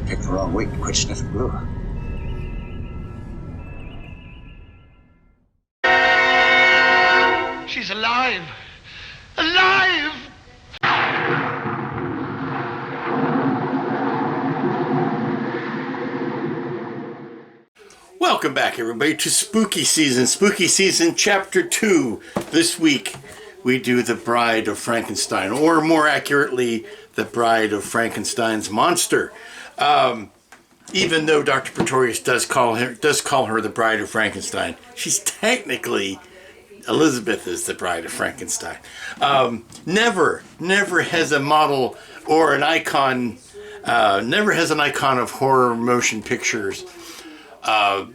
Picked the wrong week to quit sniffing glue. She's alive! Alive! Welcome back, everybody, to Spooky Season Chapter 2. This week, we do The Bride of Frankenstein, or more accurately, The Bride of Frankenstein's Monster. Even though Dr. Pretorius does call her the Bride of Frankenstein, she's technically Elizabeth is the Bride of Frankenstein. Never has a model or an icon, never has an icon of horror motion pictures. I'm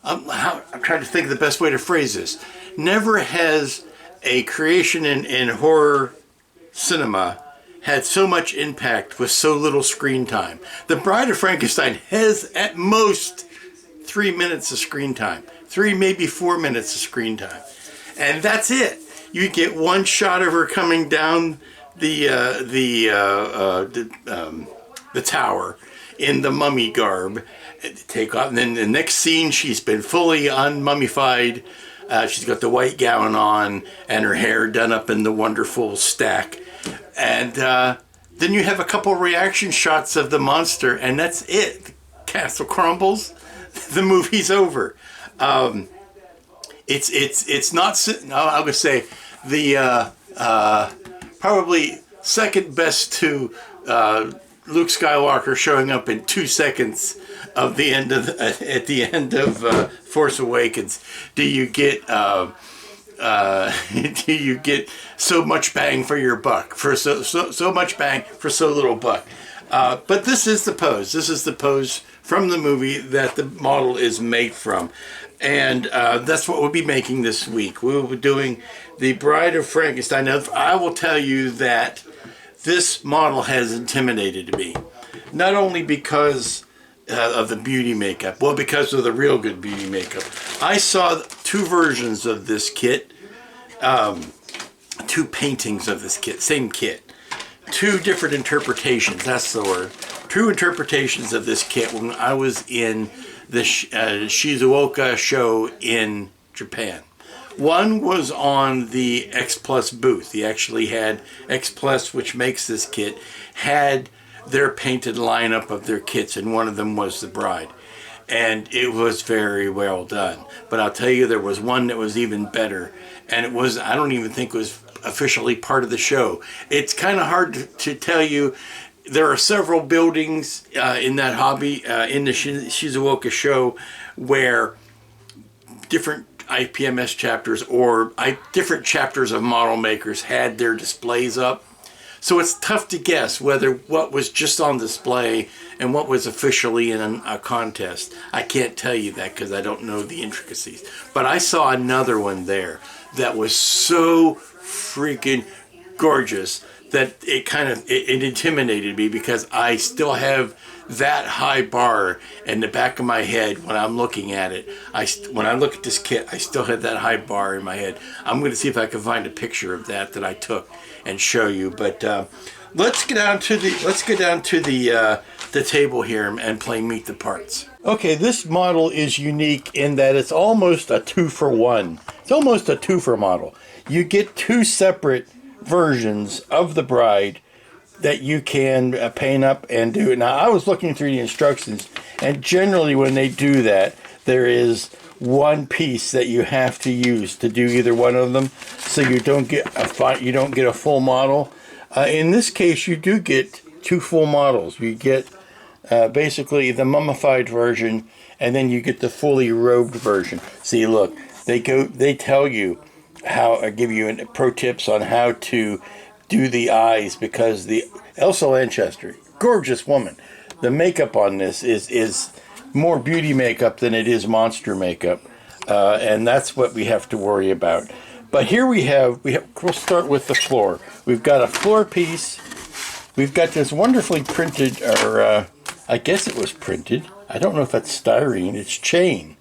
trying to think of the best way to phrase this. Never has a creation in horror cinema had so much impact with so little screen time. The Bride of Frankenstein has at most 3 minutes of screen time. 3, maybe 4 minutes of screen time. And that's it. You get one shot of her coming down the tower in the mummy garb. Take off, and then the next scene, she's been fully unmummified. She's got the white gown on and her hair done up in the wonderful stack. And then you have a couple reaction shots of the monster, and that's it. The castle crumbles. The movie's over. It's not. I'm gonna say the probably second best to Luke Skywalker showing up in 2 seconds of the end of at the end of Force Awakens. Do you get so much bang for your buck, for so much bang for so little buck? But this is the pose. This is the pose from the movie that the model is made from. And that's what we'll be making this week. We will be doing The Bride of Frankenstein. Now, I will tell you that this model has intimidated me. Not only because of the beauty makeup, well, because of the real good beauty makeup. I saw 2 versions of this kit, 2 paintings of this kit, same kit. 2 different interpretations, that's the word. 2 interpretations of this kit when I was in the Shizuoka show in Japan. One was on the X Plus booth. He actually had X Plus, which makes this kit, had their painted lineup of their kits, and one of them was the Bride. And it was very well done. But I'll tell you, there was one that was even better, and it was, I don't even think it was officially part of the show. It's kind of hard to tell you. There are several buildings in that hobby, in the Shizuoka show, where different IPMS chapters or different chapters of model makers had their displays up. So it's tough to guess whether what was just on display and what was officially in a contest. I can't tell you that because I don't know the intricacies. But I saw another one there that was so freaking gorgeous that it intimidated me, because I still have that high bar in the back of my head when I'm looking at it. When I look at this kit, I still have that high bar in my head. I'm going to see if I can find a picture of that I took and show you. But let's get down to the table here and play Meet the Parts. Okay, this model is unique in that it's almost a 2-for-1. It's almost a 2-for model. You get 2 separate versions of the Bride that you can paint up and do. Now, I was looking through the instructions, and generally when they do that, there is one piece that you have to use to do either one of them, so you don't get a full model. In this case, you do get 2 full models. You get basically the mummified version, and then you get the fully robed version. See, look, they tell you give you pro tips on how to do the eyes, because the Elsa Lanchester, gorgeous woman. The makeup on this is more beauty makeup than it is monster makeup, and that's what we have to worry about. But here we'll start with the floor. We've got a floor piece. We've got this wonderfully printed, or I guess it was printed. I don't know if that's styrene. It's chain.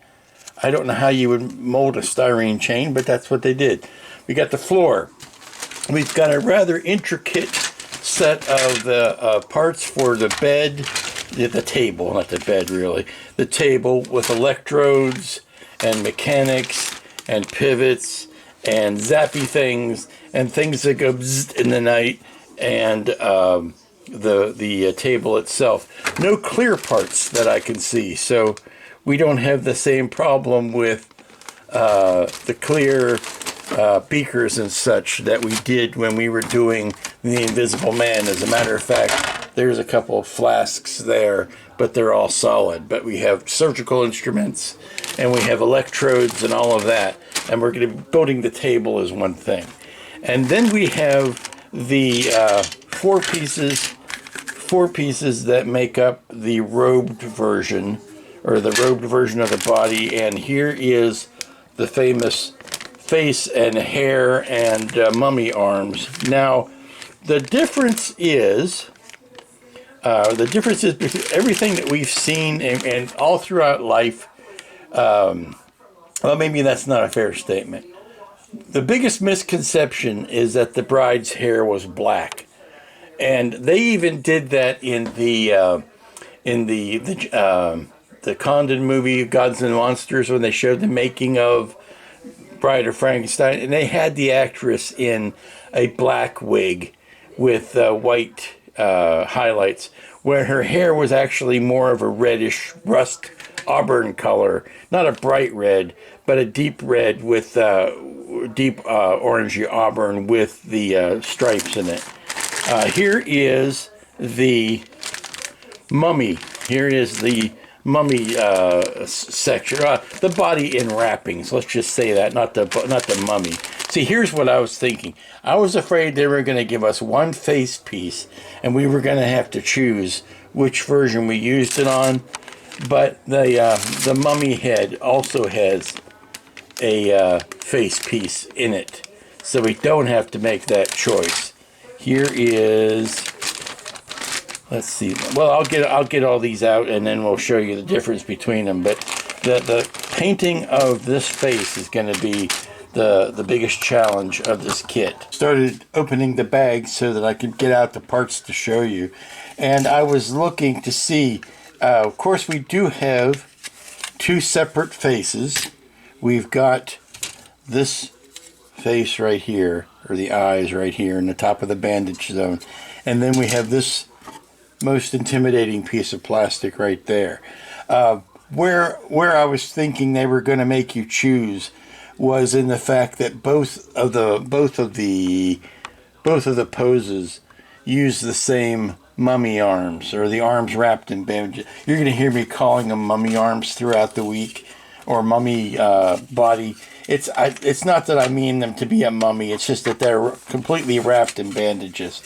I don't know how you would mold a styrene chain, but that's what they did. We got the floor. We've got a rather intricate set of the parts for the bed the table, not the bed really, the table with electrodes and mechanics and pivots and zappy things and things that go bzzzt in the night, and the table itself. No clear parts that I can see, so we don't have the same problem with the clear beakers and such that we did when we were doing The Invisible Man. As a matter of fact, there's a couple of flasks there, but they're all solid. But we have surgical instruments, and we have electrodes and all of that, and we're going to be building the table as one thing. And then we have the four pieces that make up the robed version, or the robed version of the body. And here is the famous face and hair and mummy arms. Now, the difference is between everything that we've seen and all throughout life. Well, maybe that's not a fair statement. The biggest misconception is that the bride's hair was black, and they even did that in the Condon movie Gods and Monsters, when they showed the making of Bride of Frankenstein, and they had the actress in a black wig with white highlights, where her hair was actually more of a reddish rust auburn color, not a bright red, but a deep red with deep orangey auburn with the stripes in it. Here is the mummy. Here is the mummy section, the body in wrappings. Let's just say that, not the mummy. See, here's what I was thinking. I was afraid they were going to give us one face piece, and we were going to have to choose which version we used it on. But the mummy head also has a face piece in it, so we don't have to make that choice. Here is, let's see. Well, I'll get all these out, and then we'll show you the difference between them. But the painting of this face is going to be the biggest challenge of this kit. Started opening the bag so that I could get out the parts to show you, and I was looking to see. Of course, we do have two separate faces. We've got this face right here, or the eyes right here in the top of the bandage zone, and then we have this most intimidating piece of plastic right there. Where I was thinking they were going to make you choose was in the fact that both of the poses use the same mummy arms, or the arms wrapped in bandages. You're going to hear me calling them mummy arms throughout the week, or mummy body. It's not that I mean them to be a mummy. It's just that they're completely wrapped in bandages.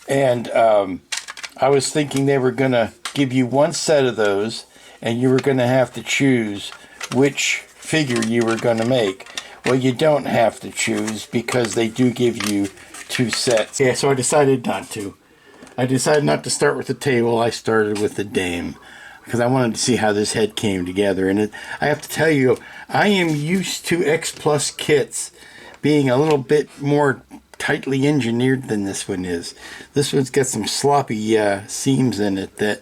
And I was thinking they were going to give you one set of those, and you were going to have to choose which figure you were going to make. Well, you don't have to choose, because they do give you two sets. Yeah, so I decided not to. I decided not to start with the table. I started with the dame, because I wanted to see how this head came together. And I have to tell you, I am used to X Plus kits being a little bit more tightly engineered than this one is. This one's got some sloppy seams in it that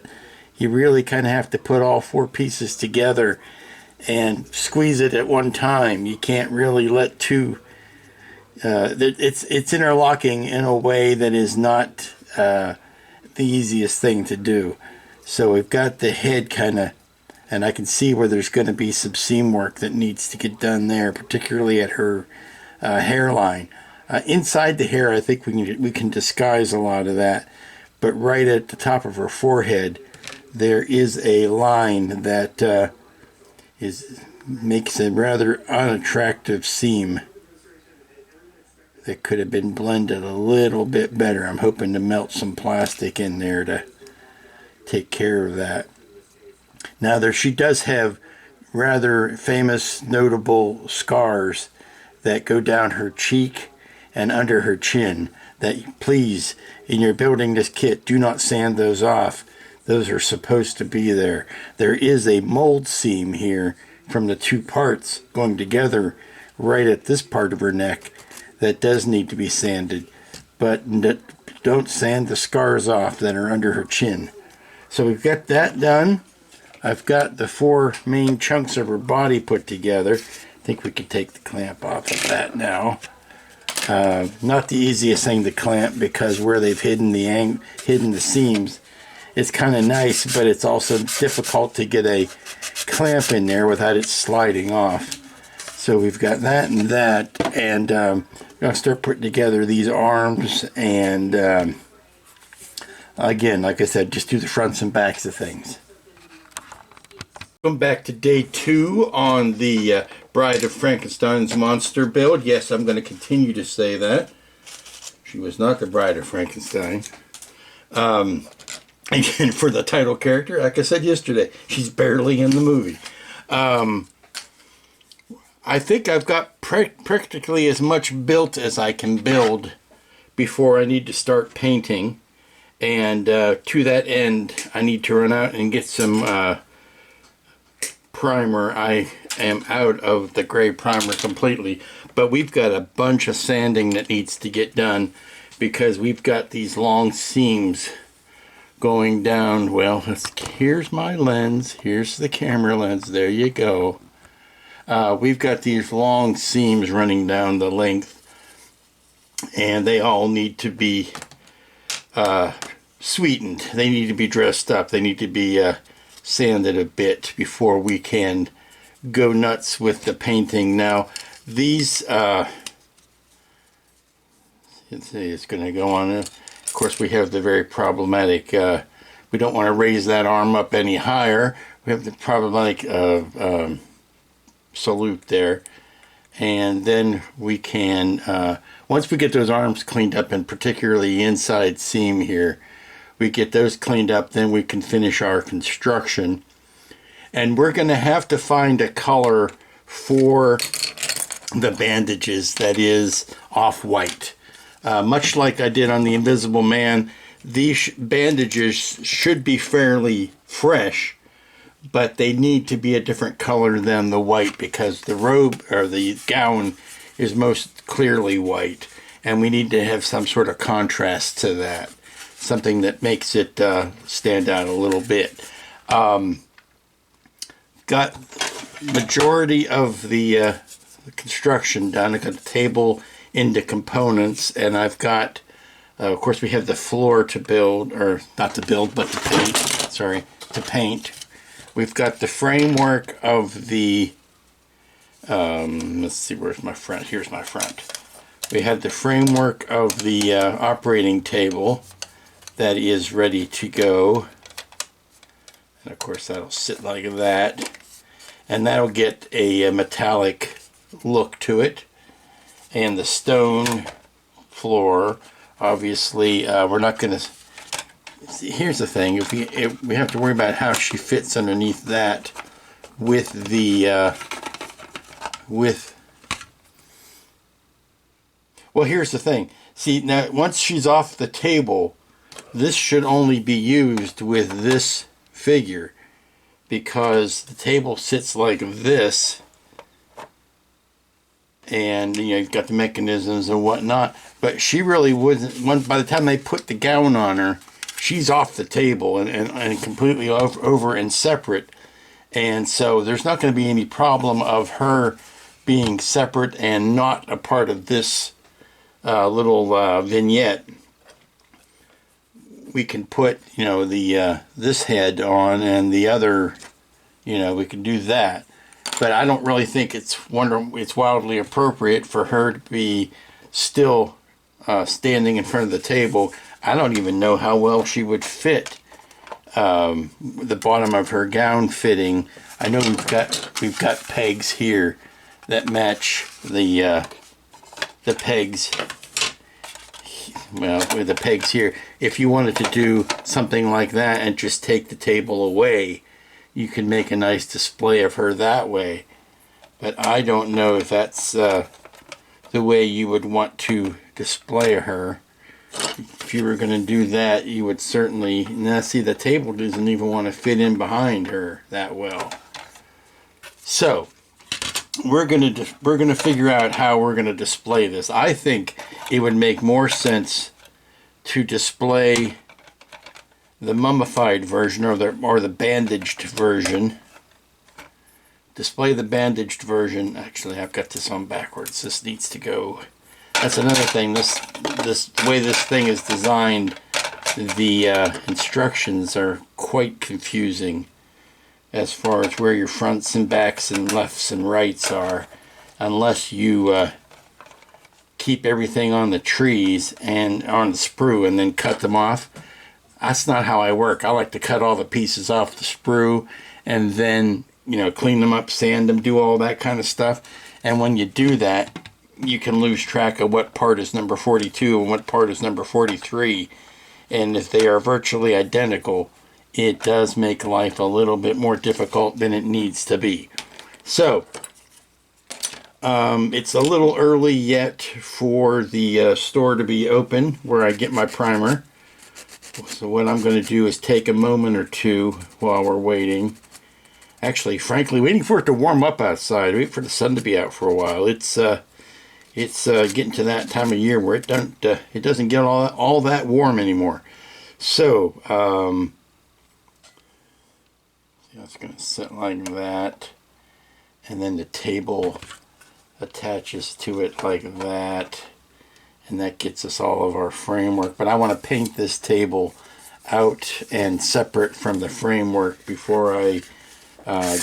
you really kind of have to put all four pieces together and squeeze it at one time. You can't really let two. It's interlocking in a way that is not the easiest thing to do. So we've got the head kind of, and I can see where there's going to be some seam work that needs to get done there, particularly at her hairline. Inside the hair, I think we can disguise a lot of that, but right at the top of her forehead, there is a line that makes a rather unattractive seam that could have been blended a little bit better. I'm hoping to melt some plastic in there to take care of that. Now she does have rather famous, notable scars that go down her cheek and under her chin that, please, in your building this kit, do not sand those off. Those are supposed to be there. There is a mold seam here from the two parts going together right at this part of her neck that does need to be sanded, but don't sand the scars off that are under her chin. So we've got that done. I've got the 4 main chunks of her body put together. I think we can take the clamp off of that now. Not the easiest thing to clamp because where they've hidden the seams, it's kind of nice, but it's also difficult to get a clamp in there without it sliding off. So we've got that and that, and I'm going to start putting together these arms, and again, like I said, just do the fronts and backs of things. Welcome back to day 2 on the Bride of Frankenstein's monster build. Yes, I'm going to continue to say that. She was not the Bride of Frankenstein. Again, for the title character, like I said yesterday, she's barely in the movie. I think I've got practically as much built as I can build before I need to start painting. And to that end, I need to run out and get some primer. I am out of the gray primer completely, but we've got a bunch of sanding that needs to get done because we've got these long seams going down. Well, here's my lens. Here's the camera lens. There you go. We've got these long seams running down the length, and they all need to be sweetened. They need to be dressed up. They need to be sanded a bit before we can go nuts with the painting. Now, these, it's going to go on. Of course, we have the very problematic, we don't want to raise that arm up any higher. We have the problematic salute there. And then we can, once we get those arms cleaned up, and particularly the inside seam here, we get those cleaned up, then we can finish our construction. And we're going to have to find a color for the bandages that is off-white. Much like I did on the Invisible Man, these bandages should be fairly fresh, but they need to be a different color than the white because the robe or the gown is most clearly white, and we need to have some sort of contrast to that. Something that makes it stand out a little bit. Got majority of the construction done. I got the table into components, and I've got, of course, we have the floor to build, or not to build, but to paint. Sorry, to paint. We've got the framework of the. Let's see, where's my front? Here's my front. We have the framework of the operating table that is ready to go, and of course that'll sit like that, and that'll get a metallic look to it. And the stone floor, obviously, we're not going to see. Here's the thing: if we have to worry about how she fits underneath that with the well, here's the thing. See, now once she's off the table, this should only be used with this figure because the table sits like this, and you know, you've got the mechanisms and whatnot, but she really wouldn't. By the time they put the gown on her, she's off the table and completely over and separate, and so there's not going to be any problem of her being separate and not a part of this little vignette. We can put, you know, the this head on and the other, you know, we can do that. But I don't really think it's wildly appropriate for her to be still standing in front of the table. I don't even know how well she would fit the bottom of her gown fitting. I know we've got pegs here that match the pegs. Well, with the pegs here, if you wanted to do something like that and just take the table away, you can make a nice display of her that way. But I don't know if that's the way you would want to display her. If you were going to do that, you would certainly... Now, see, the table doesn't even want to fit in behind her that well. So, we're gonna figure out how we're gonna display this. I think it would make more sense to display the mummified version or the bandaged version. Display the bandaged version. Actually, I've got this on backwards. This needs to go. That's another thing. This way this thing is designed, the instructions are quite confusing as far as where your fronts and backs and lefts and rights are, unless you keep everything on the trees and on the sprue and then cut them off. That's not how I work. I like to cut all the pieces off the sprue and then, you know, clean them up, sand them, do all that kind of stuff. And when you do that, you can lose track of what part is number 42 and what part is number 43. And if they are virtually identical, it does make life a little bit more difficult than it needs to be. So, it's a little early yet for the store to be open where I get my primer. So what I'm going to do is take a moment or two while we're waiting. Actually, frankly, waiting for it to warm up outside. Wait for the sun to be out for a while. It's getting to that time of year where it doesn't get all that warm anymore. So it's going to sit like that, and then the table attaches to it like that, and that gets us all of our framework. But I want to paint this table out and separate from the framework before I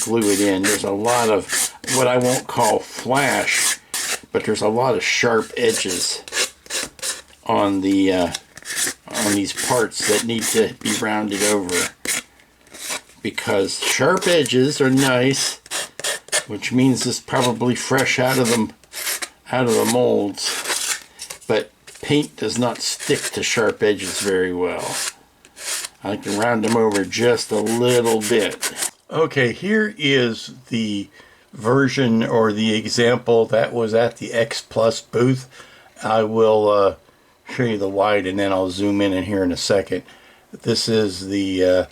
glue it in. There's a lot of what I won't call flash, but there's a lot of sharp edges on the on these parts that need to be rounded over, because sharp edges are nice, which means it's probably fresh out of the molds, but paint does not stick to sharp edges very well. I like to round them over just a little bit. Okay, here is the version or the example that was at the X Plus booth. I will show you the wide and then I'll zoom in here in a second. This is the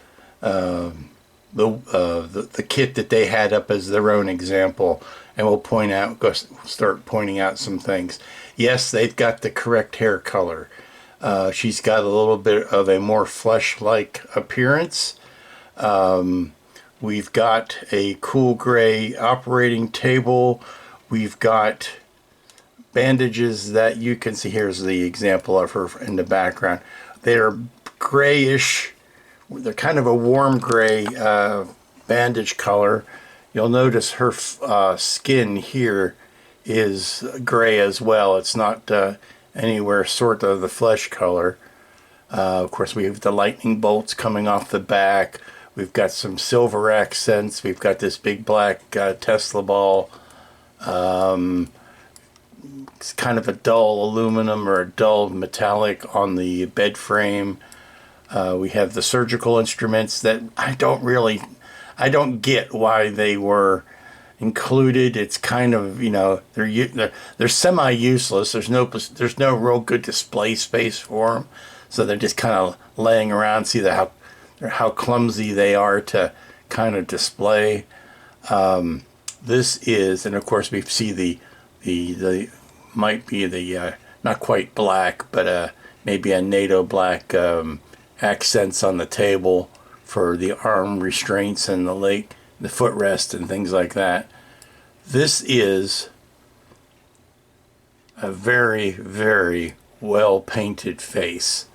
kit that they had up as their own example, and we'll start pointing out some things. Yes, they've got the correct hair color. She's got a little bit of a more flesh-like appearance. We've got a cool gray operating table. We've got bandages that you can see. Here's the example of her in the background. They're grayish. They're kind of a warm gray bandage color. You'll notice her skin here is gray as well. It's not anywhere sort of the flesh color. Of course, we have the lightning bolts coming off the back. We've got some silver accents. We've got this big black Tesla ball. It's kind of a dull aluminum or a dull metallic on the bed frame. We have the surgical instruments that I don't get why they were included. It's kind of, you know, they're semi-useless. There's no real good display space for them, so they're just kind of laying around. See how clumsy they are to kind of display. This is, and of course we see the might be the not quite black, but maybe a NATO black accents on the table for the arm restraints and the footrest and things like that. This is a very, very well painted face.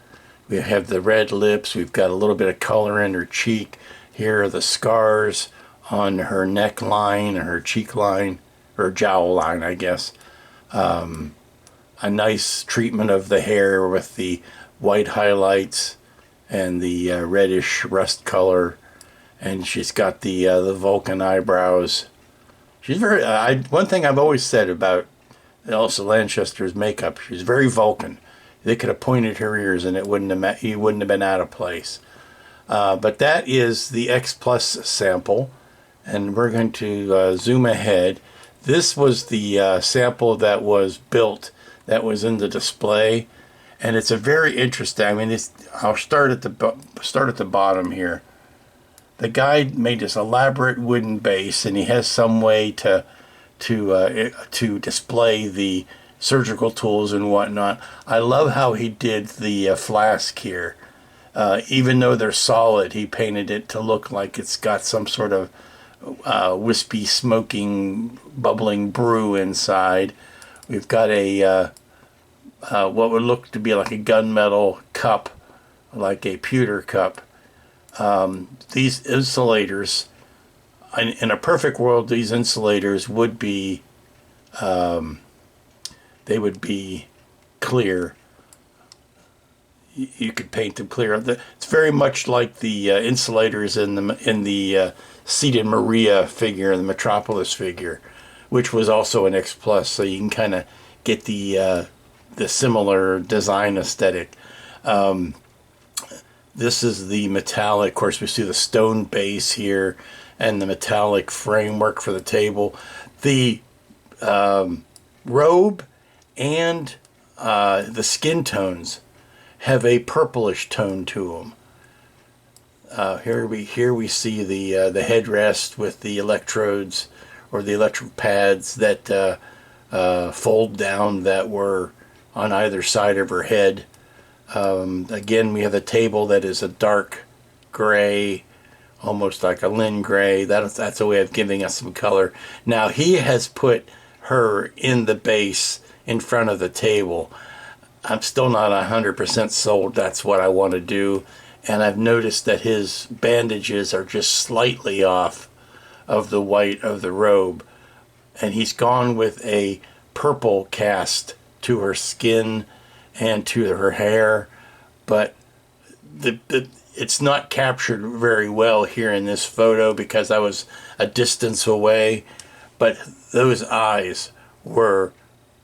We have the red lips. We've got a little bit of color in her cheek. Here are the scars on her neckline, or her cheek line, or jowl line, I guess. A nice treatment of the hair with the white highlights and the reddish rust color, and she's got the Vulcan eyebrows. She's very. One thing I've always said about Elsa Lanchester's makeup, she's very Vulcan. They could have pointed her ears and he wouldn't have been out of place. But that is the X Plus sample, and we're going to zoom ahead. This was the sample that was built, that was in the display, and it's a very interesting. I mean, I'll start at the bottom here. The guy made this elaborate wooden base, and he has some way to display the surgical tools and whatnot. I love how he did the flask here. Even though they're solid, he painted it to look like it's got some sort of wispy, smoking, bubbling brew inside. We've got a what would look to be like a gunmetal cup, like a pewter cup. These insulators, in a perfect world, these insulators would be, they would be clear. You could paint them clear. It's very much like the insulators in the Seated Maria figure, the Metropolis figure, which was also an X Plus. So you can kind of get the similar design aesthetic. This is the metallic. Of course, we see the stone base here and the metallic framework for the table. The robe and the skin tones have a purplish tone to them. Here we see the headrest with the electrodes or the electric pads that fold down that were on either side of her head. Again, we have a table that is a dark gray, almost like a lin gray. That's a way of giving us some color. Now he has put her in the base in front of the table. I'm still not 100% sold that's what I want to do, and I've noticed that his bandages are just slightly off of the white of the robe, and he's gone with a purple cast to her skin and to her hair, but it's not captured very well here in this photo because I was a distance away, but those eyes were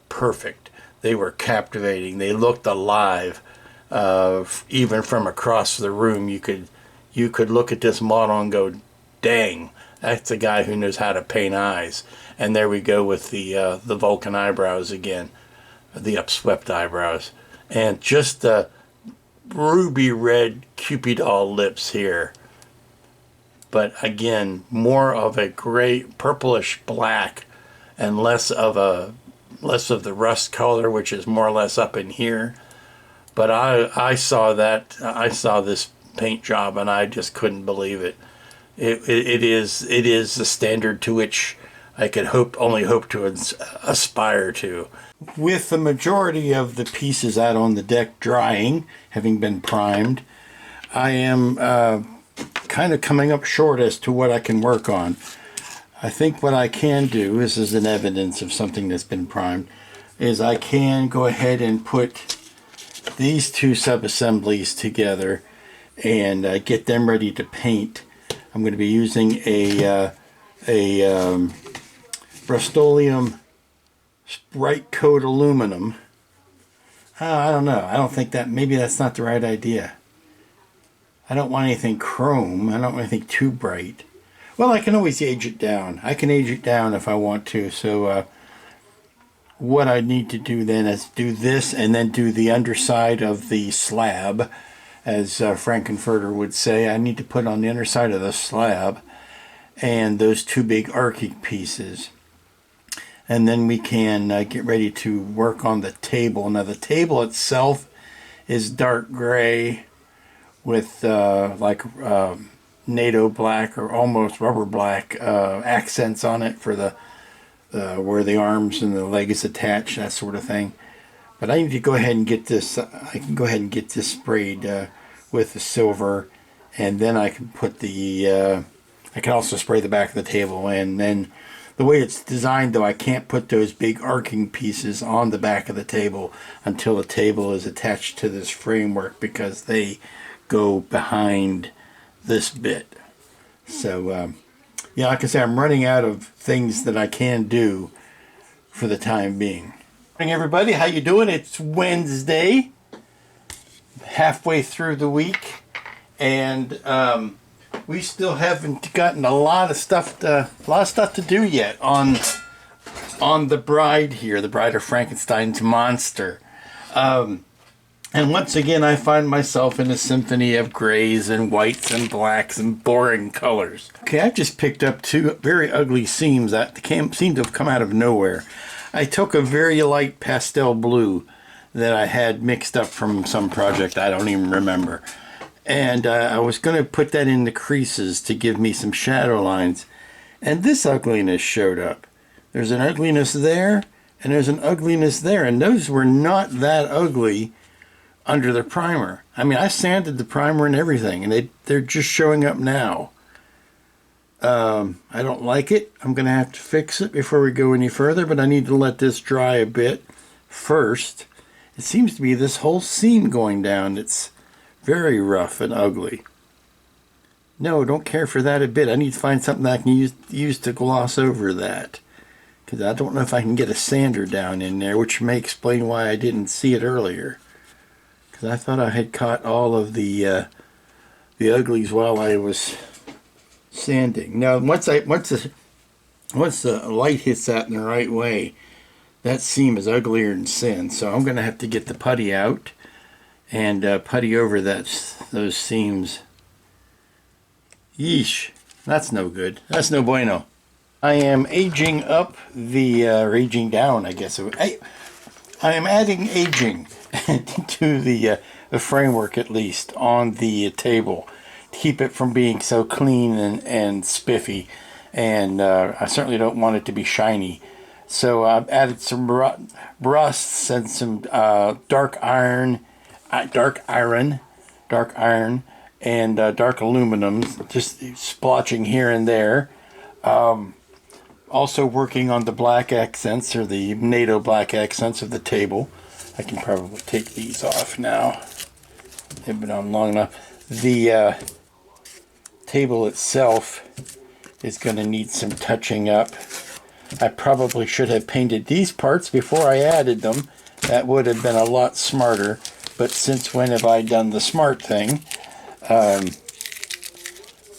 perfect. They were captivating. They looked alive. Even from across the room, you could look at this model and go, "Dang, that's a guy who knows how to paint eyes." And there we go with the Vulcan eyebrows again, the upswept eyebrows, and just the ruby red Cupid doll lips here. But again, more of a gray, purplish black, and less of the rust color, which is more or less up in here. But I saw this paint job and I just couldn't believe it. It is the standard to which I could only hope to aspire to. With the majority of the pieces out on the deck drying, having been primed, I am kind of coming up short as to what I can work on. I think what I can do, this is an evidence of something that's been primed, is I can go ahead and put these two sub-assemblies together and get them ready to paint. I'm going to be using a Rust-Oleum Bright Coat Aluminum. I don't know. I don't think maybe that's not the right idea. I don't want anything chrome. I don't want anything too bright. Well, I can always age it down. I can age it down if I want to. So what I need to do then is do this and then do the underside of the slab, as Frankenfurter would say. I need to put on the underside of the slab and those two big arcing pieces. And then we can get ready to work on the table. Now the table itself is dark gray with NATO black or almost rubber black accents on it for the where the arms and the leg is attached, that sort of thing. But I need to go ahead and get this. I can go ahead and get this sprayed with the silver, and then I can put the. I can also spray the back of the table, and then the way it's designed, though, I can't put those big arcing pieces on the back of the table until the table is attached to this framework because they go behind this bit. So yeah, like I say, I'm running out of things that I can do for the time being. Morning, everybody. How you doing? It's Wednesday, halfway through the week, and we still haven't gotten a lot of stuff to do yet on the bride here, the Bride of Frankenstein's monster. And once again, I find myself in a symphony of grays and whites and blacks and boring colors. Okay, I've just picked up two very ugly seams that seem to have come out of nowhere. I took a very light pastel blue that I had mixed up from some project I don't even remember. And I was going to put that in the creases to give me some shadow lines. And this ugliness showed up. There's an ugliness there, and there's an ugliness there. And those were not that ugly under the primer. I mean, I sanded the primer and everything, and they're just showing up now. I don't like it. I'm going to have to fix it before we go any further, but I need to let this dry a bit first. It seems to be this whole seam going down. It's very rough and ugly. No, don't care for that a bit. I need to find something that I can use to gloss over that. Because I don't know if I can get a sander down in there, which may explain why I didn't see it earlier. Because I thought I had caught all of the uglies while I was sanding. Now, once the light hits that in the right way, that seam is uglier than sin. So I'm going to have to get the putty out and putty over those seams. Yeesh, that's no good. That's no bueno. I am aging up or aging down, I guess. I am adding aging to the framework, at least, on the table. Keep it from being so clean and spiffy, and I certainly don't want it to be shiny. So I've added some rusts and some dark iron, and dark aluminum, just splotching here and there. Also working on the black accents, or the NATO black accents of the table. I can probably take these off now. They've been on long enough. The table itself is going to need some touching up. I probably should have painted these parts before I added them. That would have been a lot smarter. But since when have I done the smart thing? Going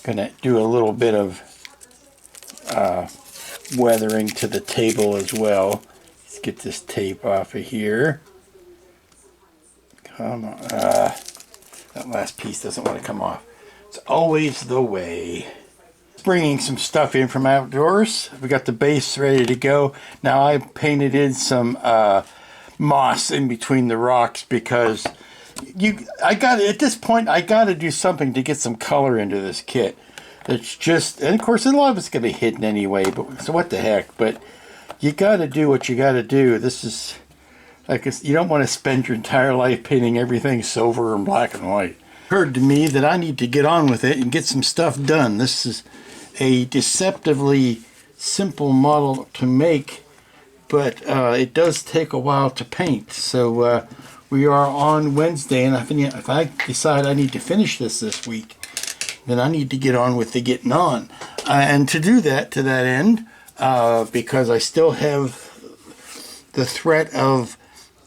to do a little bit of weathering to the table as well. Let's get this tape off of here. Come on. That last piece doesn't want to come off. It's always the way. Bringing some stuff in from outdoors. We got the base ready to go. Now I painted in some moss in between the rocks because at this point I got to do something to get some color into this kit. It's just, and of course a lot of it's going to be hidden anyway, but so what the heck. But you got to do what you got to do. This is like, you don't want to spend your entire life painting everything silver and black and white. It occurred to me that I need to get on with it and get some stuff done. This is a deceptively simple model to make, but it does take a while to paint. So we are on Wednesday, and if I decide I need to finish this week, then I need to get on with the getting on. And to do that, to that end, because I still have the threat of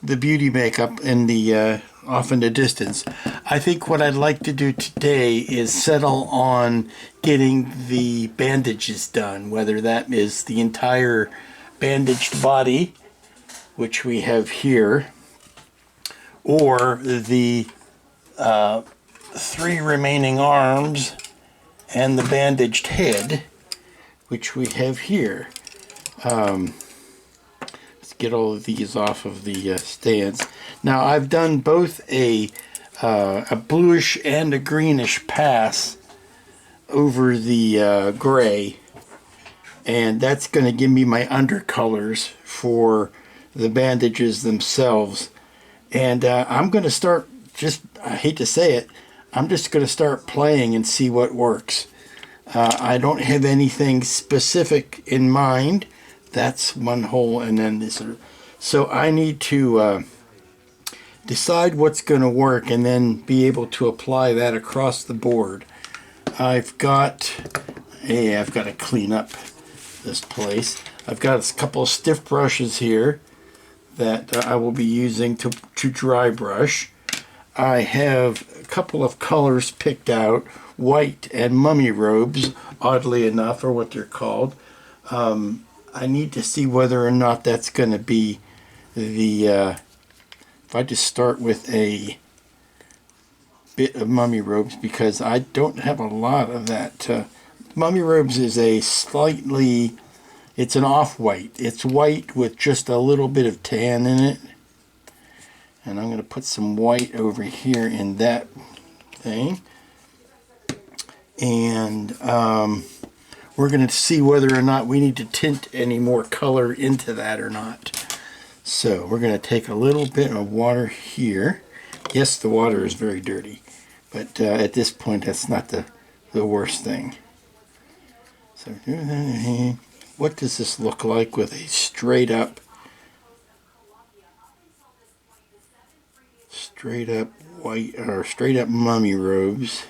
the beauty makeup in the off in the distance, I think what I'd like to do today is settle on getting the bandages done, whether that is the entire bandaged body, which we have here, or the 3 remaining arms and the bandaged head, which we have here. Let's get all of these off of the stands. Now I've done both a bluish and a greenish pass over the gray, and that's going to give me my undercolors for the bandages themselves. And I'm going to start, I hate to say it, I'm just going to start playing and see what works. I don't have anything specific in mind. That's one hole, and then this. So I need to decide what's going to work and then be able to apply that across the board. I've got to clean up this place. I've got a couple of stiff brushes here that I will be using to dry brush. I have a couple of colors picked out, white and mummy robes, oddly enough, or what they're called. I need to see whether or not that's going to be the, if I just start with a bit of mummy robes, because I don't have a lot of that. Mummy robes is it's an off-white. It's white with just a little bit of tan in it. And I'm going to put some white over here in that thing. And we're going to see whether or not we need to tint any more color into that or not. So we're going to take a little bit of water here. Yes, the water is very dirty, but at this point that's not the worst thing. So what does this look like with a straight up white or straight up mummy robes?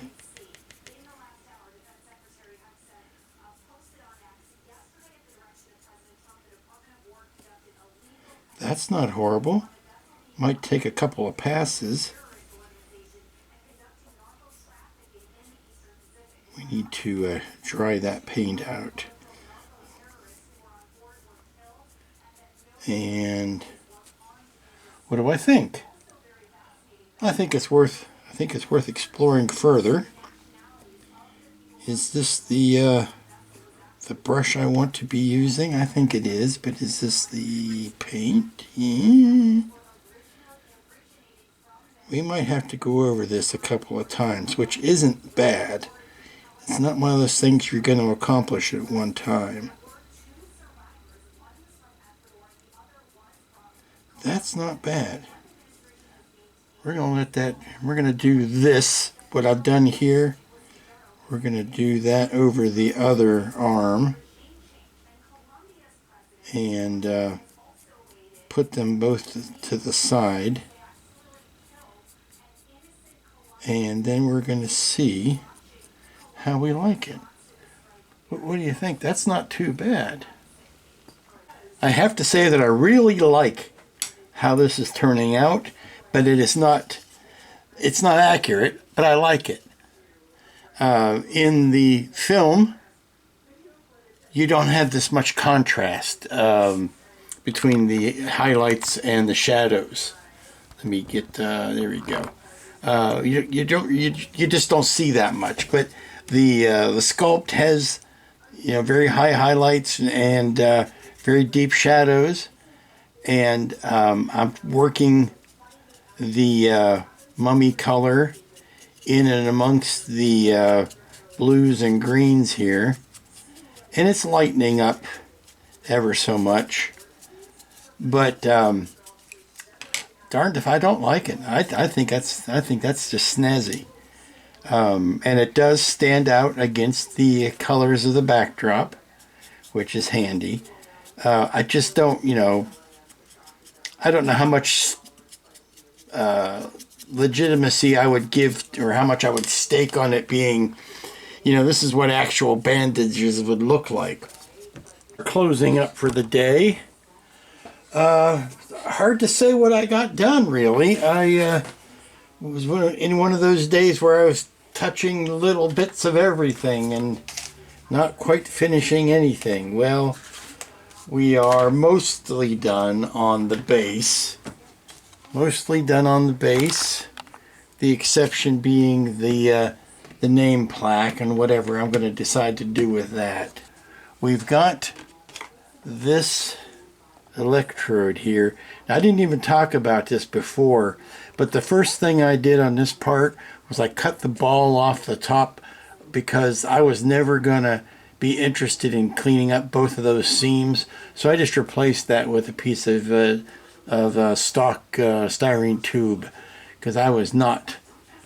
That's not horrible. Might take a couple of passes. We need to dry that paint out. And what do I think? I think it's worth exploring further. Is this the brush I want to be using? I think it is, but is this the paint? Yeah. We might have to go over this a couple of times, which isn't bad. It's not one of those things you're going to accomplish at one time. That's not bad. We're going to do this, what I've done here. We're going to do that over the other arm and put them both to the side. And then we're going to see how we like it. What do you think? That's not too bad. I have to say that I really like how this is turning out, but it's not accurate, but I like it. In the film, you don't have this much contrast between the highlights and the shadows. Let me get there we go. You just don't see that much, but the sculpt has very high highlights and very deep shadows, and I'm working the mummy color in and amongst the blues and greens here, and it's lightening up ever so much, but darned if I don't like it. I think that's just snazzy, and it does stand out against the colors of the backdrop, which is handy. I just don't, I don't know how much legitimacy I would give, or how much I would stake on it being, this is what actual bandages would look like. Closing up for the day. Hard to say what I got done, really. I was in one of those days where I was touching little bits of everything and not quite finishing anything. Well, we are mostly done on the base. The exception being the name plaque and whatever I'm going to decide to do with that. We've got this electrode here. Now, I didn't even talk about this before, but the first thing I did on this part was I cut the ball off the top because I was never going to be interested in cleaning up both of those seams. So I just replaced that with a piece of stock styrene tube, because I was not,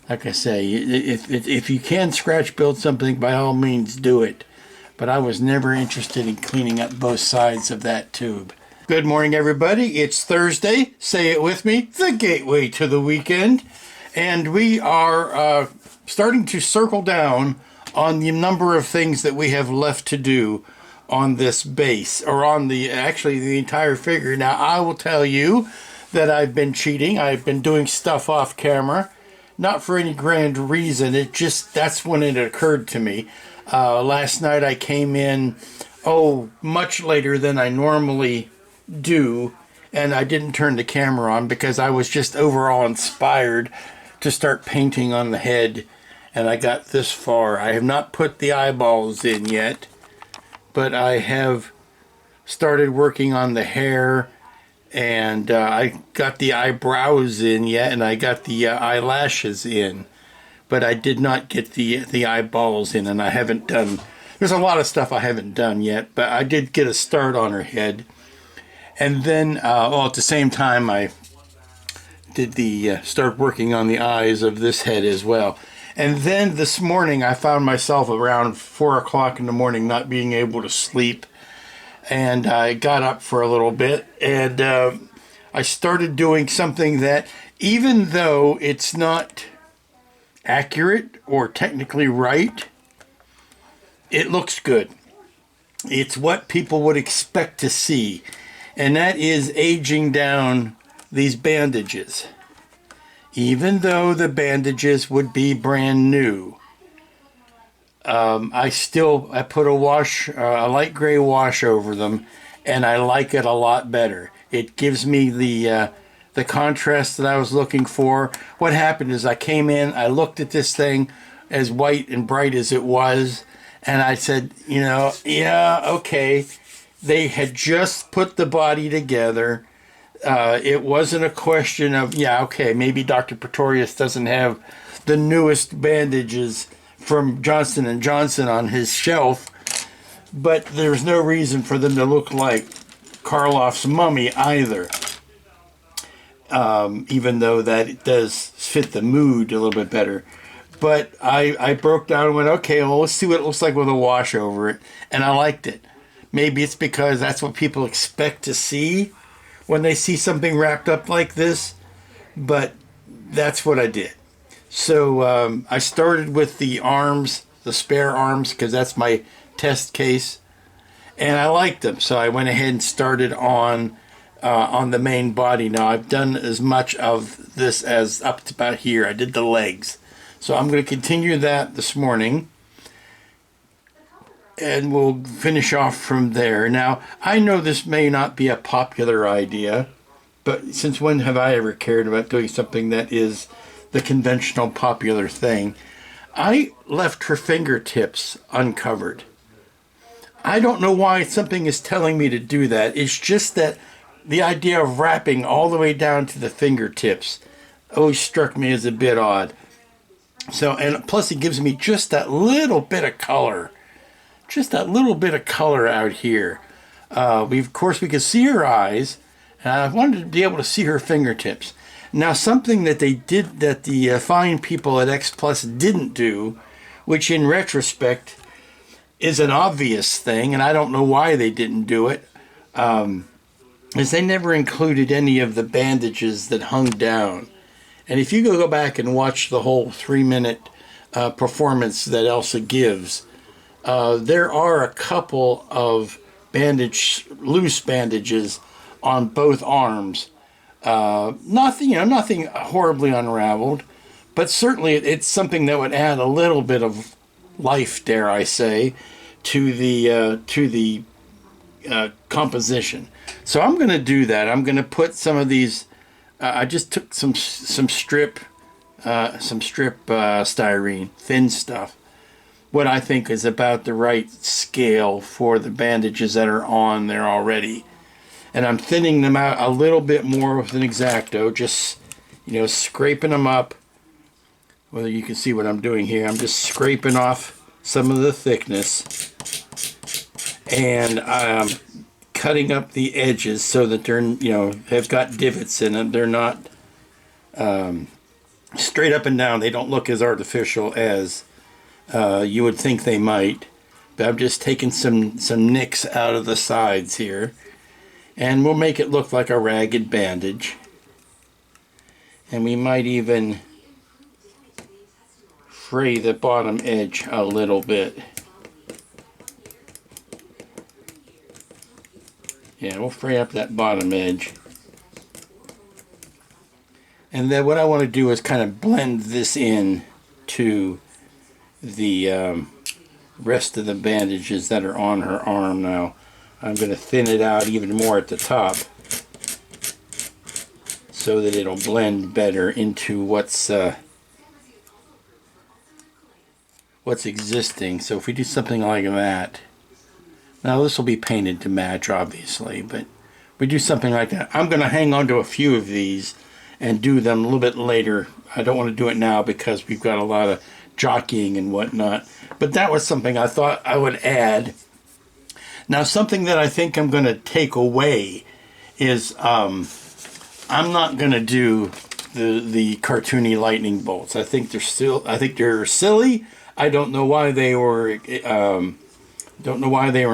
like I say, if you can scratch build something, by all means do it. But I was never interested in cleaning up both sides of that tube. Good morning, everybody. It's Thursday. Say it with me, the gateway to the weekend. And we are starting to circle down on the number of things that we have left to do on this base, or on the entire figure. Now, I will tell you that I've been cheating. I've been doing stuff off camera, not for any grand reason. That's when it occurred to me. Last night I came in, much later than I normally do, and I didn't turn the camera on because I was just overall inspired to start painting on the head, and I got this far. I have not put the eyeballs in yet, but I have started working on the hair, and I got the eyebrows in yet, and I got the eyelashes in. but I did not get the eyeballs in, and I haven't done. There's a lot of stuff I haven't done yet, but I did get a start on her head. And then, at the same time, I did start working on the eyes of this head as well. And then this morning, I found myself around 4 o'clock in the morning not being able to sleep. And I got up for a little bit, and I started doing something that, even though it's not accurate or technically right, it looks good. It's what people would expect to see, and that is aging down these bandages. Even though the bandages would be brand new, I put a light gray wash over them, and I like it a lot better. It gives me the contrast that I was looking for. What happened is I came in, I looked at this thing as white and bright as it was, and I said, yeah, okay. They had just put the body together. It wasn't a question of, maybe Dr. Pretorius doesn't have the newest bandages from Johnson & Johnson on his shelf, but there's no reason for them to look like Karloff's mummy either. Even though that it does fit the mood a little bit better. But I broke down and went, okay, well, let's see what it looks like with a wash over it. And I liked it. Maybe it's because that's what people expect to see when they see something wrapped up like this. But that's what I did. So I started with the arms, the spare arms, because that's my test case. And I liked them. So I went ahead and started on the main body. Now, I've done as much of this as up to about here. I did the legs. So I'm going to continue that this morning, and we'll finish off from there. Now, I know this may not be a popular idea, but since when have I ever cared about doing something that is the conventional popular thing? I left her fingertips uncovered. I don't know why something is telling me to do that. It's just that the idea of wrapping all the way down to the fingertips always struck me as a bit odd. So, and plus it gives me just that little bit of color. Just that little bit of color out here. Of course, we can see her eyes. And I wanted to be able to see her fingertips. Now, something that they did, that the fine people at X Plus didn't do, which in retrospect is an obvious thing, and I don't know why they didn't do it, is they never included any of the bandages that hung down. And if you go back and watch the whole 3-minute performance that Elsa gives, there are a couple of loose bandages on both arms. Nothing horribly unraveled, but certainly it's something that would add a little bit of life, dare I say, to the composition. So I'm going to do that. I'm going to put some of these. I just took some strip styrene, thin stuff. What I think is about the right scale for the bandages that are on there already. And I'm thinning them out a little bit more with an X-Acto, just, scraping them up. Whether you can see what I'm doing here, I'm just scraping off some of the thickness. And I'm cutting up the edges so that they're, have got divots in them. They're not straight up and down. They don't look as artificial as you would think they might. But I'm just taking some nicks out of the sides here. And we'll make it look like a ragged bandage. And we might even fray the bottom edge a little bit. Yeah, we'll fray up that bottom edge. And then what I want to do is kind of blend this in to the rest of the bandages that are on her arm now. I'm going to thin it out even more at the top so that it'll blend better into what's existing. So if we do something like that, now this will be painted to match obviously, but if we do something like that, I'm going to hang on to a few of these and do them a little bit later. I don't want to do it now because we've got a lot of jockeying and whatnot. But that was something I thought I would add. Now, something that I think I'm going to take away is I'm not going to do the cartoony lightning bolts. I think they're silly. I don't know why they were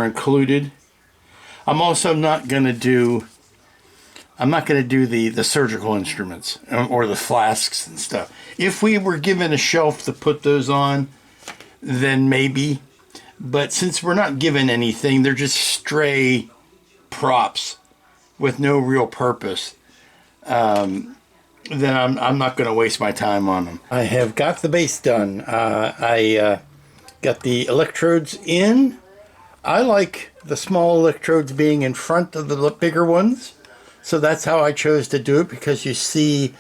included. I'm also not going to do the surgical instruments or the flasks and stuff. If we were given a shelf to put those on, then maybe. But since we're not given anything, they're just stray props with no real purpose. Then I'm not going to waste my time on them. I have got the base done. I got the electrodes in. I like the small electrodes being in front of the bigger ones. So that's how I chose to do it, because you see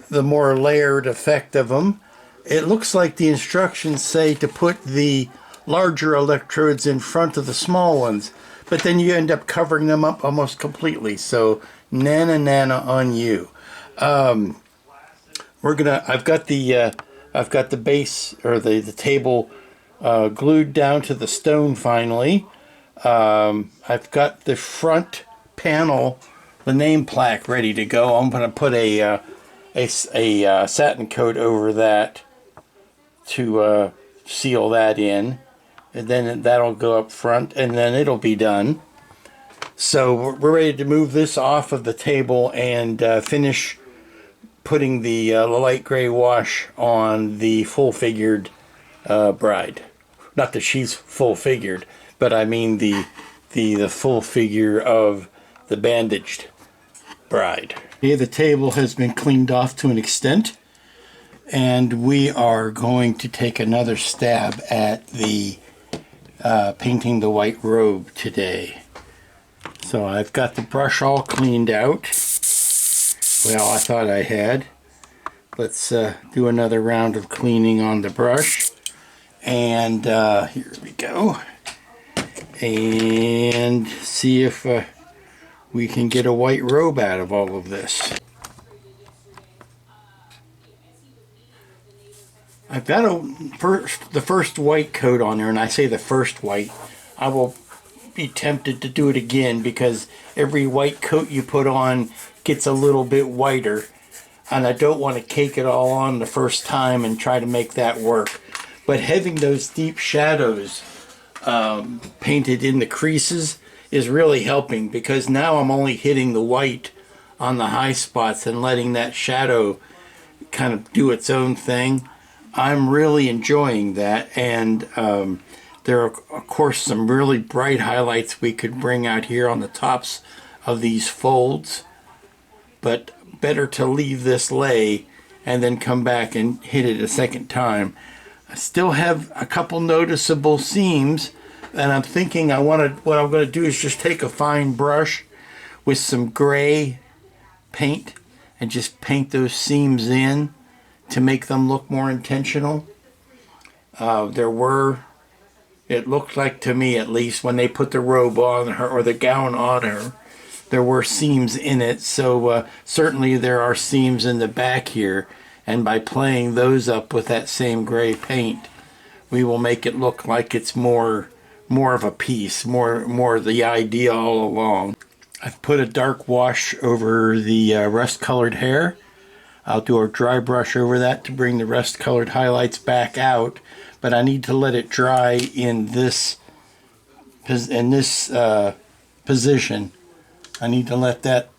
the more layered effect of them. It looks like the instructions say to put the larger electrodes in front of the small ones, but then you end up covering them up almost completely. So nana on you. I've got the base, or the table glued down to the stone finally. I've got the front panel, the name plaque, ready to go. I'm going to put a satin coat over that to seal that in, and then that'll go up front, and then it'll be done. So we're ready to move this off of the table and finish putting the light gray wash on the full-figured bride. Not that she's full-figured, but I mean the full figure of the bandaged bride. Here the table has been cleaned off to an extent, and we are going to take another stab at the painting the white robe today. So I've got the brush all cleaned out. Well, I thought I had. Let's do another round of cleaning on the brush. And here we go. And see if we can get a white robe out of all of this. I've got the first white coat on there, and I say the first white. I will be tempted to do it again, because every white coat you put on gets a little bit whiter, and I don't want to cake it all on the first time and try to make that work. But having those deep shadows painted in the creases is really helping, because now I'm only hitting the white on the high spots and letting that shadow kind of do its own thing. I'm really enjoying that, and there are of course some really bright highlights we could bring out here on the tops of these folds, but better to leave this lay and then come back and hit it a second time. I still have a couple noticeable seams, and I'm thinking what I'm going to do is just take a fine brush with some gray paint and just paint those seams in to make them look more intentional. It looked like, to me at least, when they put the robe on her, or the gown on her, there were seams in it. So certainly there are seams in the back here, and by playing those up with that same gray paint, we will make it look like it's more of a piece, more the idea all along. I've put a dark wash over the rust-colored hair. I'll do a dry brush over that to bring the rust-colored highlights back out, but I need to let it dry in this position. I need to let that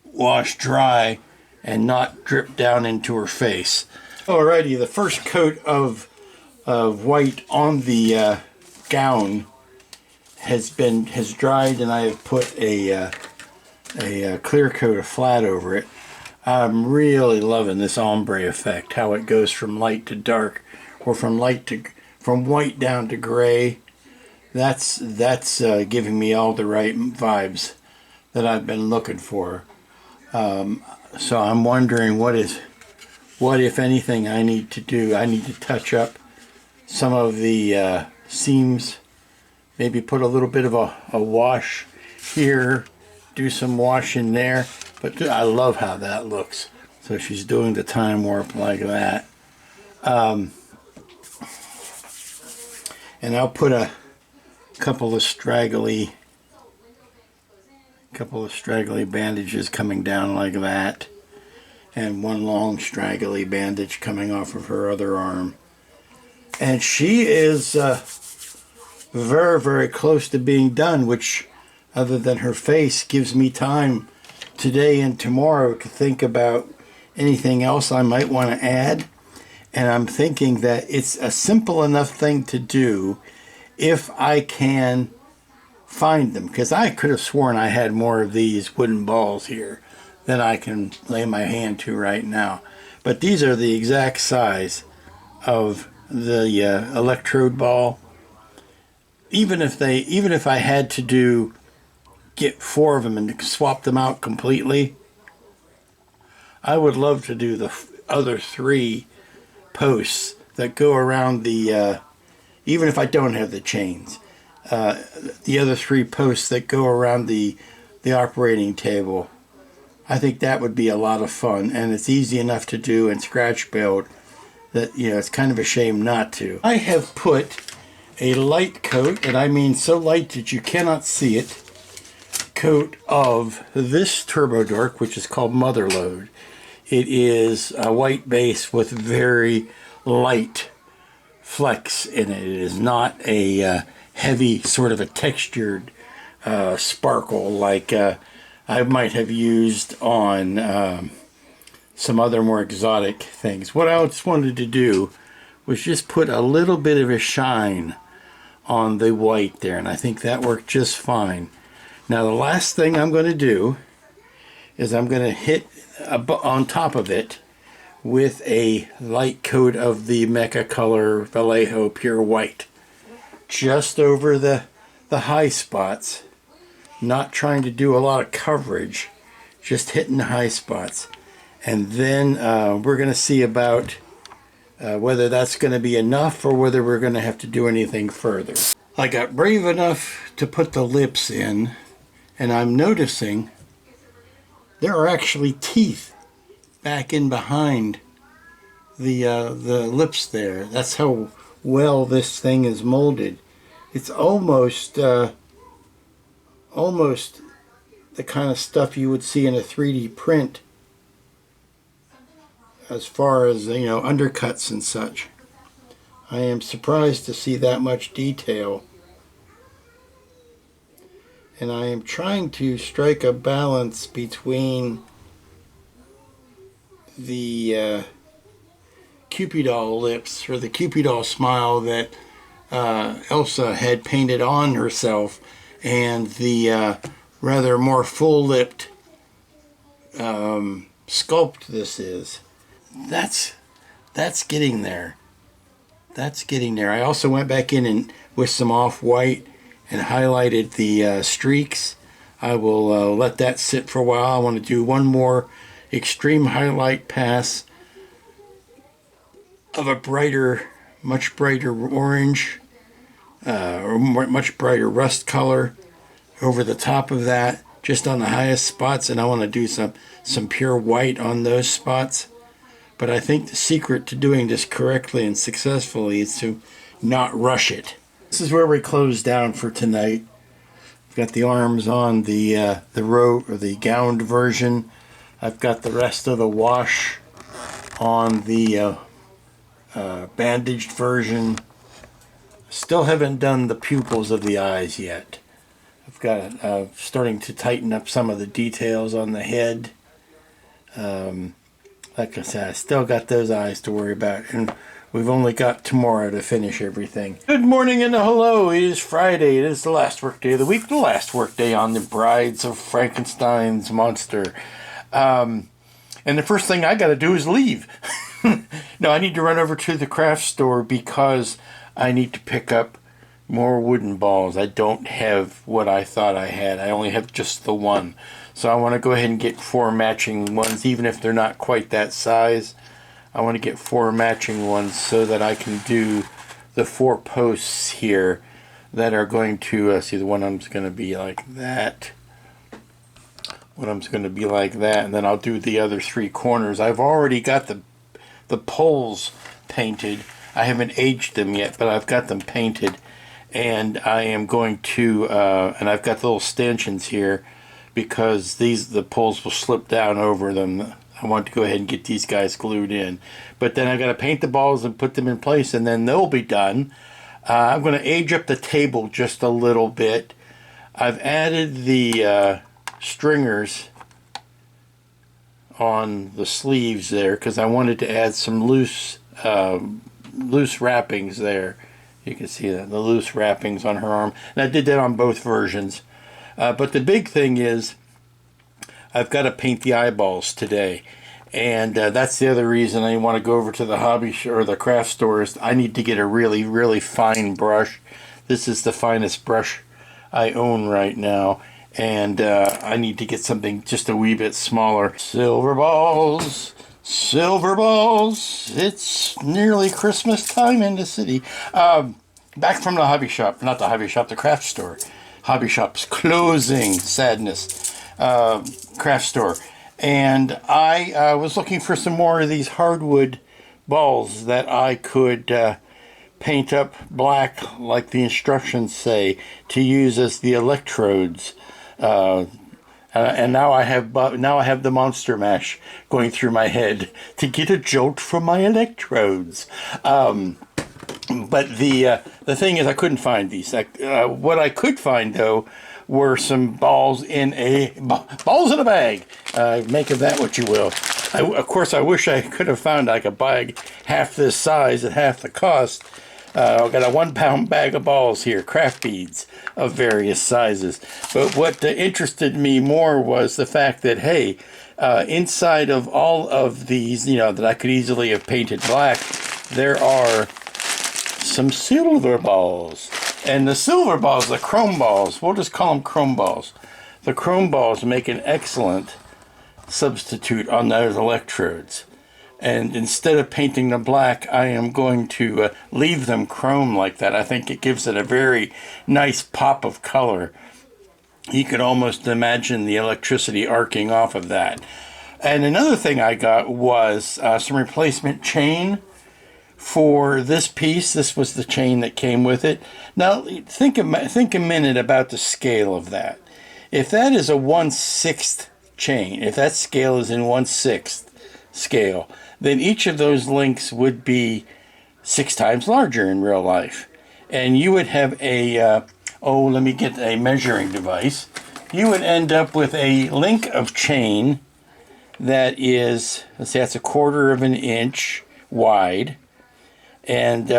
wash dry and not drip down into her face. Alrighty, the first coat of white on the gown has dried, and I have put a clear coat of flat over it. I'm really loving this ombre effect, how it goes from light to dark, or from white down to gray. That's giving me all the right vibes that I've been looking for. So I'm wondering what if anything I need to do. I need to touch up some of the seams, maybe put a little bit of a wash here, do some wash in there. But I love how that looks. So she's doing the time warp like that. And I'll put a couple of straggly bandages coming down like that, and one long straggly bandage coming off of her other arm. And she is very, very close to being done, which, other than her face, gives me time today and tomorrow to think about anything else I might want to add. And I'm thinking that it's a simple enough thing to do if I can find them, because I could have sworn I had more of these wooden balls here than I can lay my hand to right now. But these are the exact size of the electrode ball. Even if I had to get 4 of them and swap them out completely, I would love to do the other 3 posts that go around the, even if I don't have the chains, the other 3 posts that go around the operating table. I think that would be a lot of fun, and it's easy enough to do and scratch build that, you know, it's kind of a shame not to. I have put a light coat, and I mean so light that you cannot see it, coat of this Turbo Dork, which is called Motherlode. It is a white base with very light flecks in it. It is not a heavy, sort of a textured sparkle like I might have used on some other more exotic things. What I just wanted to do was just put a little bit of a shine on the white there, and I think that worked just fine. Now the last thing I'm going to do is I'm going to hit on top of it with a light coat of the Mecha Color Vallejo Pure White, just over the high spots, not trying to do a lot of coverage, just hitting the high spots. And then we're going to see about whether that's going to be enough or whether we're going to have to do anything further. I got brave enough to put the lips in, and I'm noticing there are actually teeth back in behind the lips there. That's how well this thing is molded. It's almost almost the kind of stuff you would see in a 3D print, as far as, you know, undercuts and such. I am surprised to see that much detail. And I am trying to strike a balance between the Cupid doll lips, or the Cupid doll smile that Elsa had painted on herself, and the rather more full-lipped sculpt this is. That's getting there. That's getting there. I also went back in and with some off-white and highlighted the streaks. I will let that sit for a while. I want to do one more extreme highlight pass of a brighter, much brighter orange, or much brighter rust color over the top of that, just on the highest spots, and I want to do some pure white on those spots. But I think the secret to doing this correctly and successfully is to not rush it. This is where we close down for tonight. I've got the arms on the robe, or the gowned version. I've got the rest of the wash on the bandaged version. Still haven't done the pupils of the eyes yet. I've got starting to tighten up some of the details on the head. Like I said, I still got those eyes to worry about, and we've only got tomorrow to finish everything. Good morning and hello. It is Friday. It is the last work day of the week, the last work day on the Brides of Frankenstein's monster. And the first thing I got to do is leave. No, I need to run over to the craft store because I need to pick up more wooden balls. I don't have what I thought I had. I only have just the one. So I want to go ahead and get 4 matching ones, even if they're not quite that size. I want to get 4 matching ones so that I can do the 4 posts here that are going to, see, the one of them's going to be like that. One of them's going to be like that, and then I'll do the other 3 corners. I've already got the poles painted. I haven't aged them yet, but I've got them painted. And I am going to, and I've got the little stanchions here because the poles will slip down over them. I want to go ahead and get these guys glued in. But then I've got to paint the balls and put them in place, and then they'll be done. I'm going to age up the table just a little bit. I've added the stringers on the sleeves there because I wanted to add some loose wrappings there. You can see that, the loose wrappings on her arm. And I did that on both versions. But the big thing is I've got to paint the eyeballs today. And that's the other reason I want to go over to the hobby or the craft stores. I need to get a really, really fine brush. This is the finest brush I own right now. And I need to get something just a wee bit smaller. Silver balls, silver balls. It's nearly Christmas time in the city. Back from the hobby shop, not the hobby shop, the craft store. Hobby shop's closing, sadness. Craft store. And I was looking for some more of these hardwood balls that I could paint up black like the instructions say to use as the electrodes. And now I have the Monster Mash going through my head to get a jolt from my electrodes. But the thing is, I couldn't find these. What I could find though were some balls in a bag. Make of that what you will. Of course, I wish I could have found like a bag half this size at half the cost. I've got a 1 pound bag of balls here, craft beads of various sizes. But what interested me more was the fact that, hey, inside of all of these, that I could easily have painted black, there are some silver balls. And the silver balls, the chrome balls, we'll just call them chrome balls. The chrome balls make an excellent substitute on those electrodes. And instead of painting them black, I am going to leave them chrome like that. I think it gives it a very nice pop of color. You could almost imagine the electricity arcing off of that. And another thing I got was some replacement chain for this piece. This was the chain that came with it. Now, think a minute about the scale of that. If that is a 1/6 chain, if that scale is in 1/6 scale, then each of those links would be 6 times larger in real life. And you would have let me get a measuring device. You would end up with a link of chain that is, let's say that's 1/4 of an inch wide. And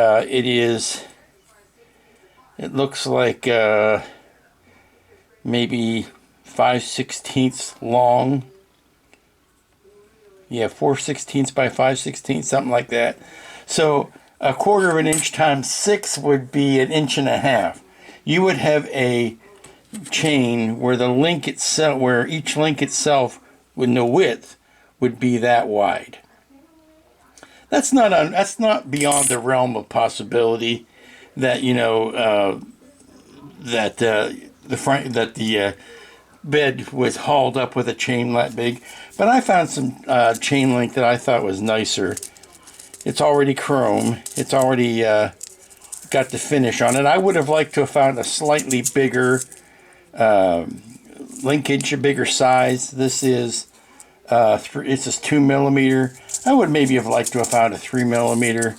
it looks like maybe 5/16 long. Yeah, 4/16 by 5/16, something like that. So 1/4 of an inch times 6 would be 1.5 inches. You would have a chain where the link itself, where each link itself, with no width, would be that wide. That's not beyond the realm of possibility that the bed was hauled up with a chain that big. But I found some chain link that I thought was nicer. It's already chrome. It's already got the finish on it. I would have liked to have found a slightly bigger linkage, a bigger size. This is it's a 2 millimeter. I would maybe have liked to have found a 3 millimeter,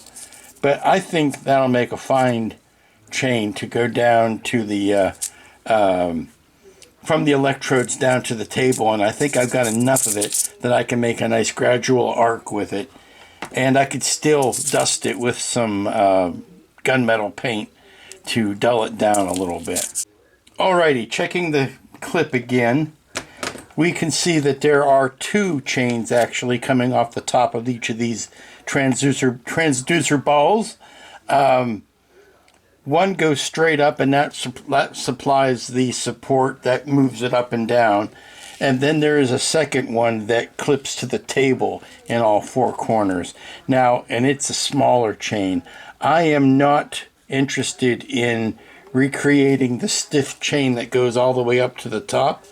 but I think that'll make a fine chain to go down to the from the electrodes down to the table, and I think I've got enough of it that I can make a nice gradual arc with it, and I could still dust it with some gunmetal paint to dull it down a little bit. Alrighty, checking the clip again, we can see that there are 2 chains actually coming off the top of each of these transducer balls. One goes straight up, and that supplies the support that moves it up and down. And then there is a second one that clips to the table in all 4 corners. Now, and it's a smaller chain. I am not interested in recreating the stiff chain that goes all the way up to the top,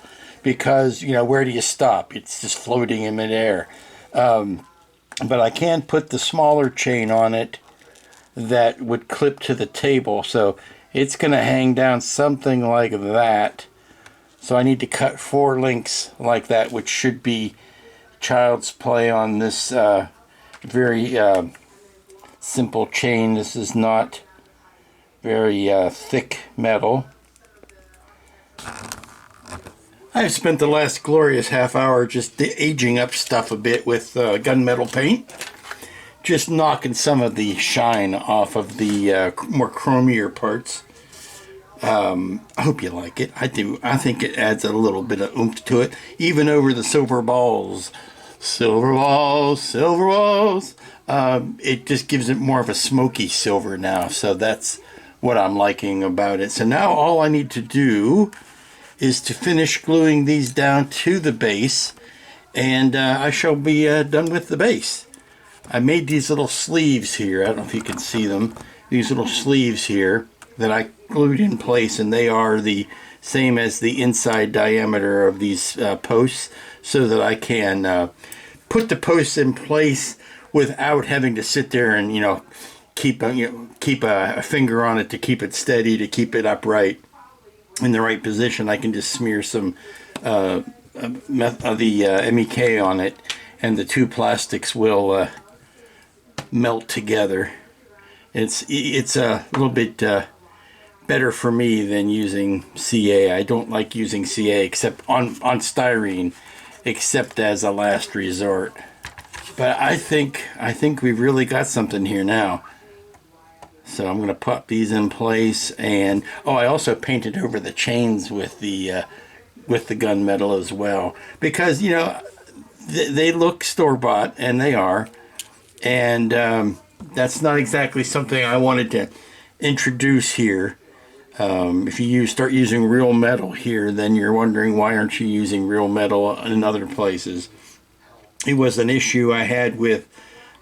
because, where do you stop? It's just floating in midair. But I can put the smaller chain on it that would clip to the table, so it's going to hang down something like that. So I need to cut 4 links like that, which should be child's play on this very simple chain. This is not very thick metal. I've spent the last glorious half hour just aging up stuff a bit with gunmetal paint. Just knocking some of the shine off of the more chromier parts. I hope you like it. I do. I think it adds a little bit of oomph to it, even over the silver balls. Silver balls, silver balls. It just gives it more of a smoky silver now, so that's what I'm liking about it. So now all I need to do is to finish gluing these down to the base, and I shall be done with the base. I made these little sleeves here. I don't know if you can see them. These little sleeves here that I glued in place, and they are the same as the inside diameter of these posts, so that I can put the posts in place without having to sit there and keep a finger on it to keep it steady, to keep it upright in the right position. I can just smear some of the MEK on it, and the two plastics will melt together. It's a little bit better for me than using CA. I don't like using CA except on styrene, except as a last resort. But I think we've really got something here now. So I'm going to pop these in place, and I also painted over the chains with the gunmetal as well, because they look store-bought, and they are, and that's not exactly something I wanted to introduce here. If you start using real metal here, then you're wondering, why aren't you using real metal in other places? It was an issue I had with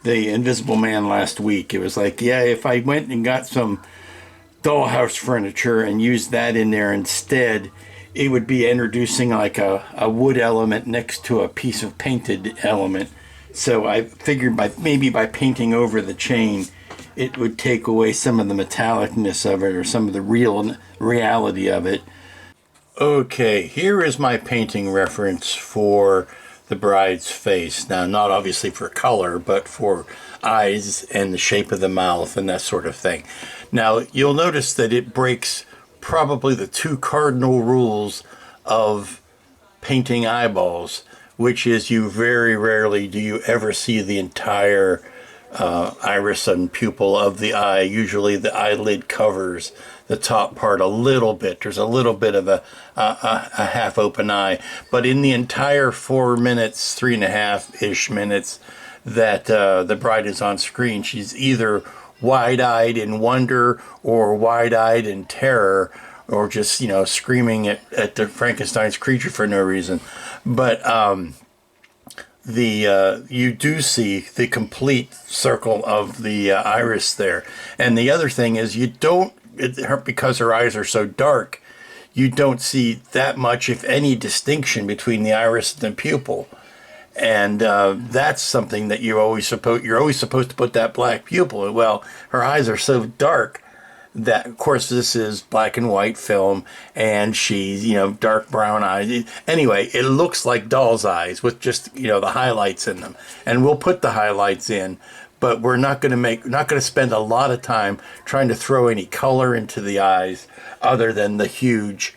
the Invisible Man last week. It was like, yeah, if I went and got some dollhouse furniture and used that in there instead, it would be introducing like a wood element next to a piece of painted element. So I figured maybe by painting over the chain, it would take away some of the metallicness of it, or some of the reality of it. Okay, here is my painting reference for the bride's face. Now, not obviously for color, but for eyes and the shape of the mouth and that sort of thing. Now, you'll notice that it breaks probably the 2 cardinal rules of painting eyeballs, which is you very rarely do you ever see the entire iris and pupil of the eye. Usually the eyelid covers the top part a little bit. There's a little bit of a half open eye, but in the entire 4 minutes, 3.5-ish minutes that the bride is on screen, she's either wide-eyed in wonder or wide-eyed in terror, or just screaming at the Frankenstein's creature for no reason. But you do see the complete circle of the iris there. And the other thing is, because her eyes are so dark, you don't see that much, if any, distinction between the iris and the pupil. And that's something that you're always supposed to put that black pupil. Well, her eyes are so dark that, of course, this is black and white film, and she's dark brown eyes. Anyway, it looks like doll's eyes with just the highlights in them, and we'll put the highlights in, but we're not going to spend a lot of time trying to throw any color into the eyes other than the huge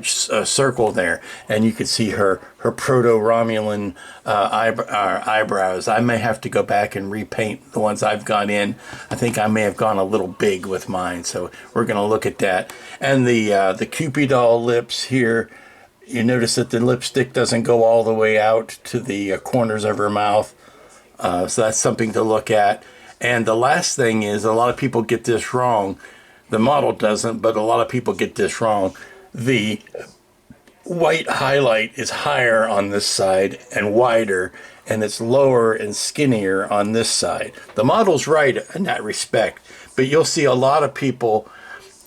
circle there. And you can see her proto-Romulan eyebrows. I may have to go back and repaint the ones I've gone in. I think I may have gone a little big with mine, so we're going to look at that. And the Cupid doll lips here, you notice that the lipstick doesn't go all the way out to the corners of her mouth. So that's something to look at. And the last thing is, a lot of people get this wrong. The model doesn't, but a lot of people get this wrong. The white highlight is higher on this side and wider, and it's lower and skinnier on this side. The model's right in that respect, but you'll see a lot of people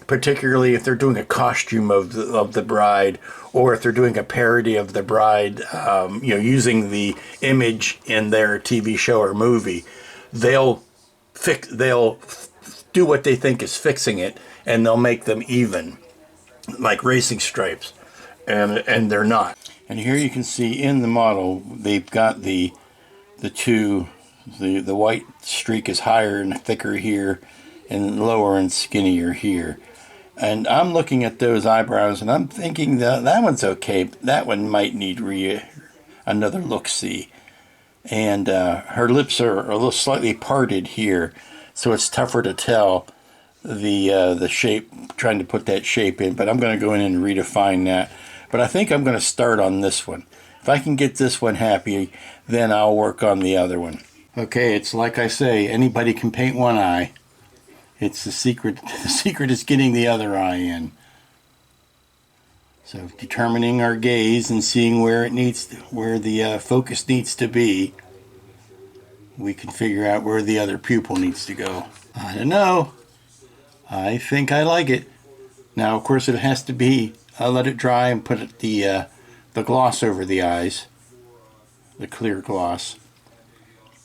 particularly if they're doing a costume of the bride, or if they're doing a parody of the bride, using the image in their TV show or movie, they'll do what they think is fixing it, and they'll make them even, like racing stripes, and they're not. And here you can see in the model they've got the white streak is higher and thicker here, and lower and skinnier here. And I'm looking at those eyebrows and I'm thinking that one's okay, but that one might need another look-see. And her lips are a little slightly parted here, so it's tougher to tell the shape, trying to put that shape in. But I'm going to go in and redefine that. But I think I'm going to start on this one. If I can get this one happy, then I'll work on the other one. Okay, it's like I say, anybody can paint one eye. It's the secret. The secret is getting the other eye in. So determining our gaze and seeing where the focus needs to be, we can figure out where the other pupil needs to go. I don't know. I think I like it. Now, of course, it has to be. I'll let it dry and put the gloss over the eyes, the clear gloss.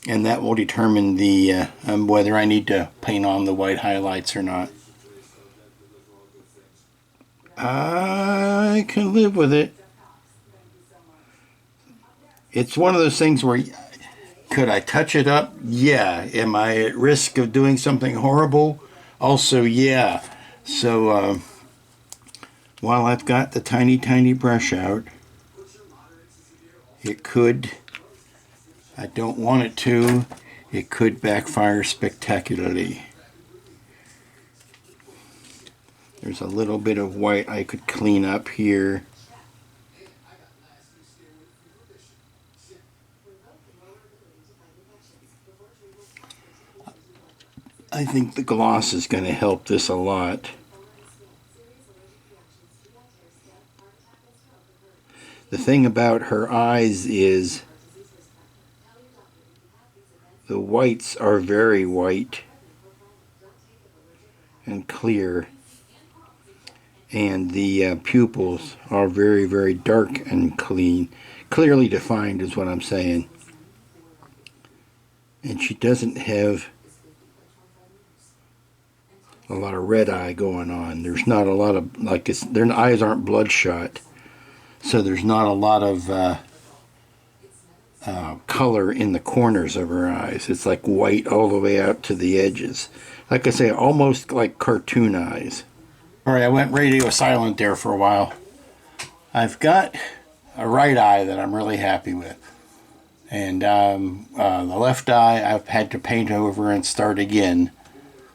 And that will determine the whether I need to paint on the white highlights or not. I can live with it. It's one of those things where, could I touch it up? Yeah. Am I at risk of doing something horrible? Also, yeah. So, while I've got the tiny brush out, it could... I don't want it to. It could backfire spectacularly. There's a little bit of white I could clean up here. I think the gloss is going to help this a lot. The thing about her eyes is the whites are very white and clear, and the pupils are very dark and clearly defined is what I'm saying. And she doesn't have a lot of red eye going on. There's not a lot of, their eyes aren't bloodshot, so there's not a lot of color in the corners of her eyes. It's like white all the way out to the edges. Like I say, almost like cartoon eyes. Alright, I went radio silent there for a while. I've got a right eye that I'm really happy with. And the left eye I've had to paint over and start again.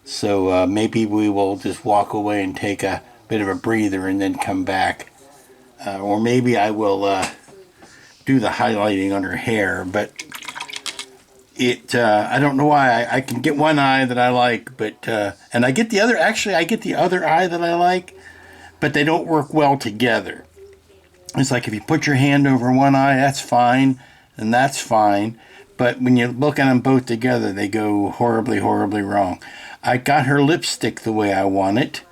So maybe we will just walk away and take a bit of a breather and then come back. Or maybe I will do the highlighting on her hair, but I don't know why. I can get one eye that I like, but and I get the other. Actually, I get the other eye that I like, but they don't work well together. It's like if you put your hand over one eye, that's fine, and that's fine, but when you look at them both together, they go horribly wrong. I got her lipstick the way I want it.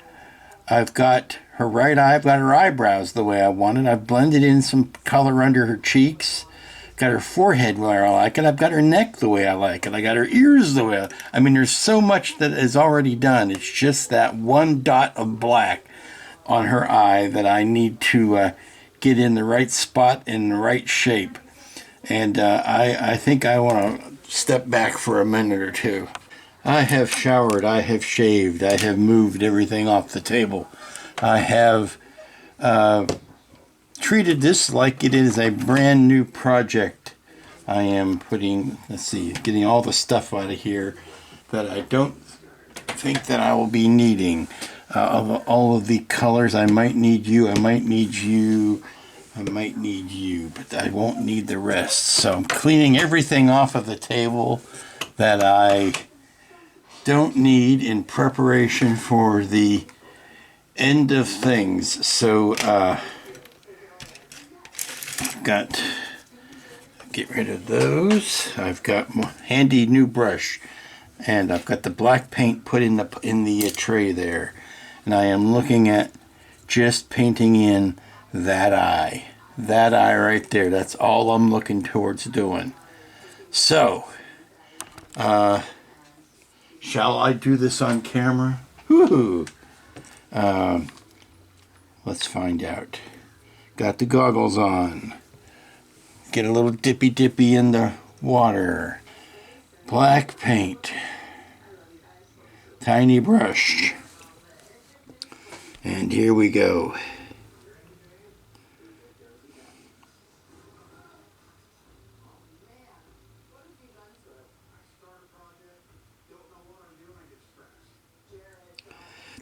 I've got her right eye, I've got her eyebrows the way I want it. I've blended in some color under her cheeks. Got her forehead where I like it. I've got her neck the way I like it. I got her ears the way I mean, there's so much that is already done. It's just that one dot of black on her eye that I need to get in the right spot in the right shape. And I think I want to step back for a minute or two. I have showered, I have shaved, I have moved everything off the table. I have treated this like it is a brand new project. I am getting all the stuff out of here that I don't think that I will be needing. Of all of the colors, I might need you, I might need you, I might need you, but I won't need the rest. So I'm cleaning everything off of the table that I don't need in preparation for the end of things. So get rid of those. I've got my handy new brush, and I've got the black paint put in the tray there, And I am looking at just painting in that eye. That eye right there. That's all I'm looking towards doing. So, shall I do this on camera? Woohoo! Let's find out. Got the goggles on. Get a little dippy in the water. Black paint. Tiny brush. And here we go.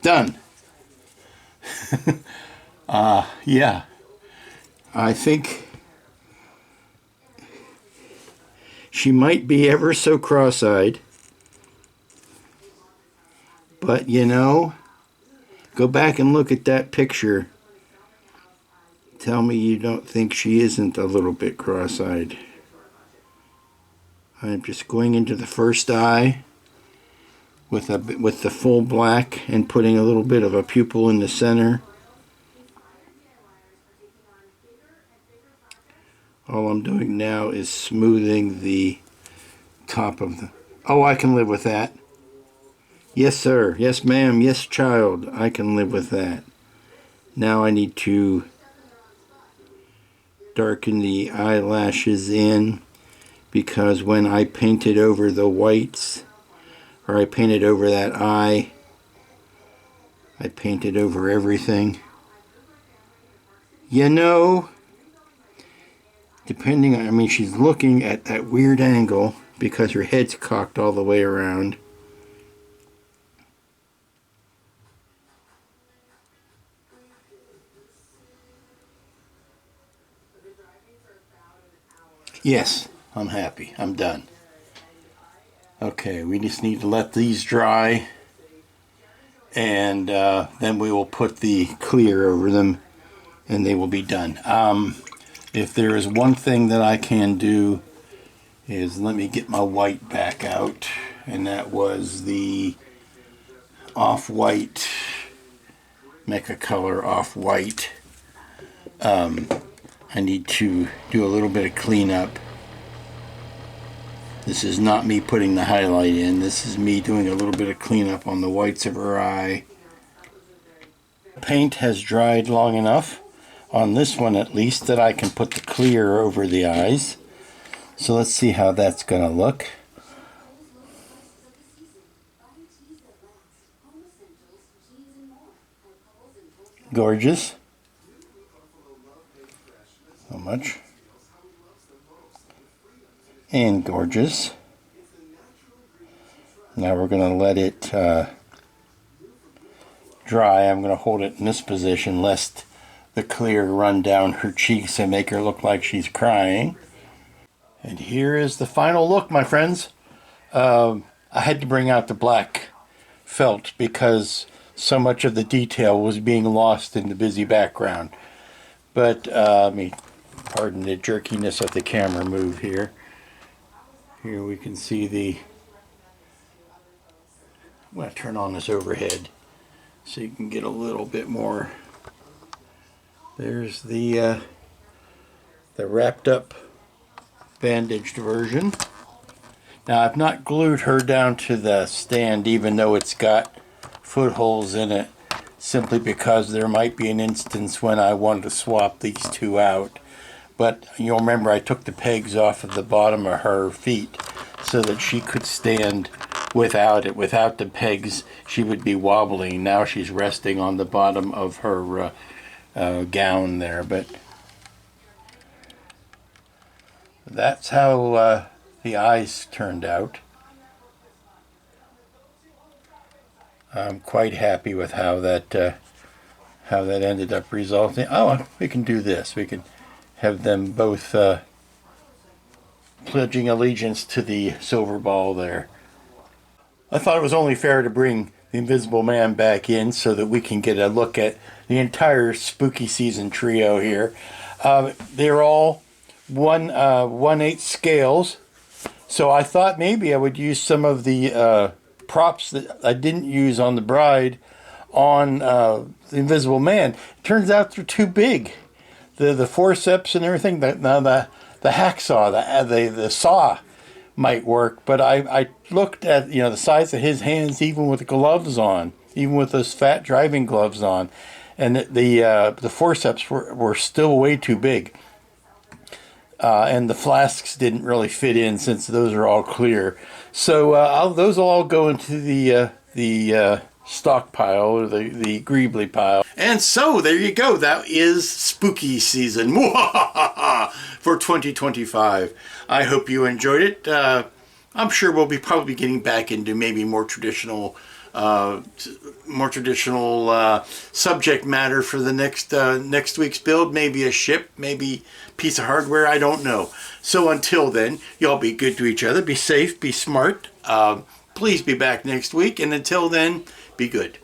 Done. Yeah. I think she might be ever so cross-eyed. But, you know, go back and look at that picture. Tell me you don't think she isn't a little bit cross-eyed. I'm just going into the first eye with the full black and putting a little bit of a pupil in the center. All I'm doing now is smoothing the top of the... Oh, I can live with that. Yes, sir. Yes, ma'am. Yes, child. I can live with that. Now I need to darken the eyelashes in, because when I painted over the whites, or I painted over that eye, I painted over everything. You know, depending on, I mean, she's looking at that weird angle because her head's cocked all the way around. Yes, I'm happy. I'm done. Okay, we just need to let these dry, and then we will put the clear over them, and they will be done. If there is one thing that I can do, is let me get my white back out, and that was the off-white, Mecha Color off-white. I need to do a little bit of cleanup. This is not me putting the highlight in. This is me doing a little bit of cleanup on the whites of her eye. Paint has dried long enough, on this one at least, that I can put the clear over the eyes. So let's see how that's going to look. Gorgeous. So much. And gorgeous. Now we're going to let it dry. I'm going to hold it in this position lest the clear run down her cheeks and make her look like she's crying. And here is the final look, my friends. I had to bring out the black felt because so much of the detail was being lost in the busy background. But, pardon the jerkiness of the camera move here. Here we can see the... I'm going to turn on this overhead so you can get a little bit more. There's the wrapped up bandaged version. Now I've not glued her down to the stand even though it's got footholes in it, simply because there might be an instance when I wanted to swap these two out. But you'll remember I took the pegs off of the bottom of her feet so that she could stand without it. Without the pegs, she would be wobbling. Now she's resting on the bottom of her gown there. But that's how the eyes turned out. I'm quite happy with how that ended up resulting. Oh, we can do this. We can have them both pledging allegiance to the silver ball there. I thought it was only fair to bring the Invisible Man back in so that we can get a look at the entire spooky season trio here. They're all 1/8 scales, so I thought maybe I would use some of the props that I didn't use on the bride on the Invisible Man. It turns out they're too big. The forceps and everything. The hacksaw, the saw might work, but I looked at the size of his hands, even with gloves on, even with those fat driving gloves on, and the forceps were still way too big. And the flasks didn't really fit in since those are all clear. So those will all go into the stockpile, or the Greebly pile. And so there you go. That is spooky season for 2025. I hope you enjoyed it. I'm sure we'll be probably getting back into maybe more traditional subject matter for the next week's build. Maybe a ship, maybe piece of hardware, I don't know. So until then, y'all be good to each other, be safe, be smart. Please be back next week, and until then, be good.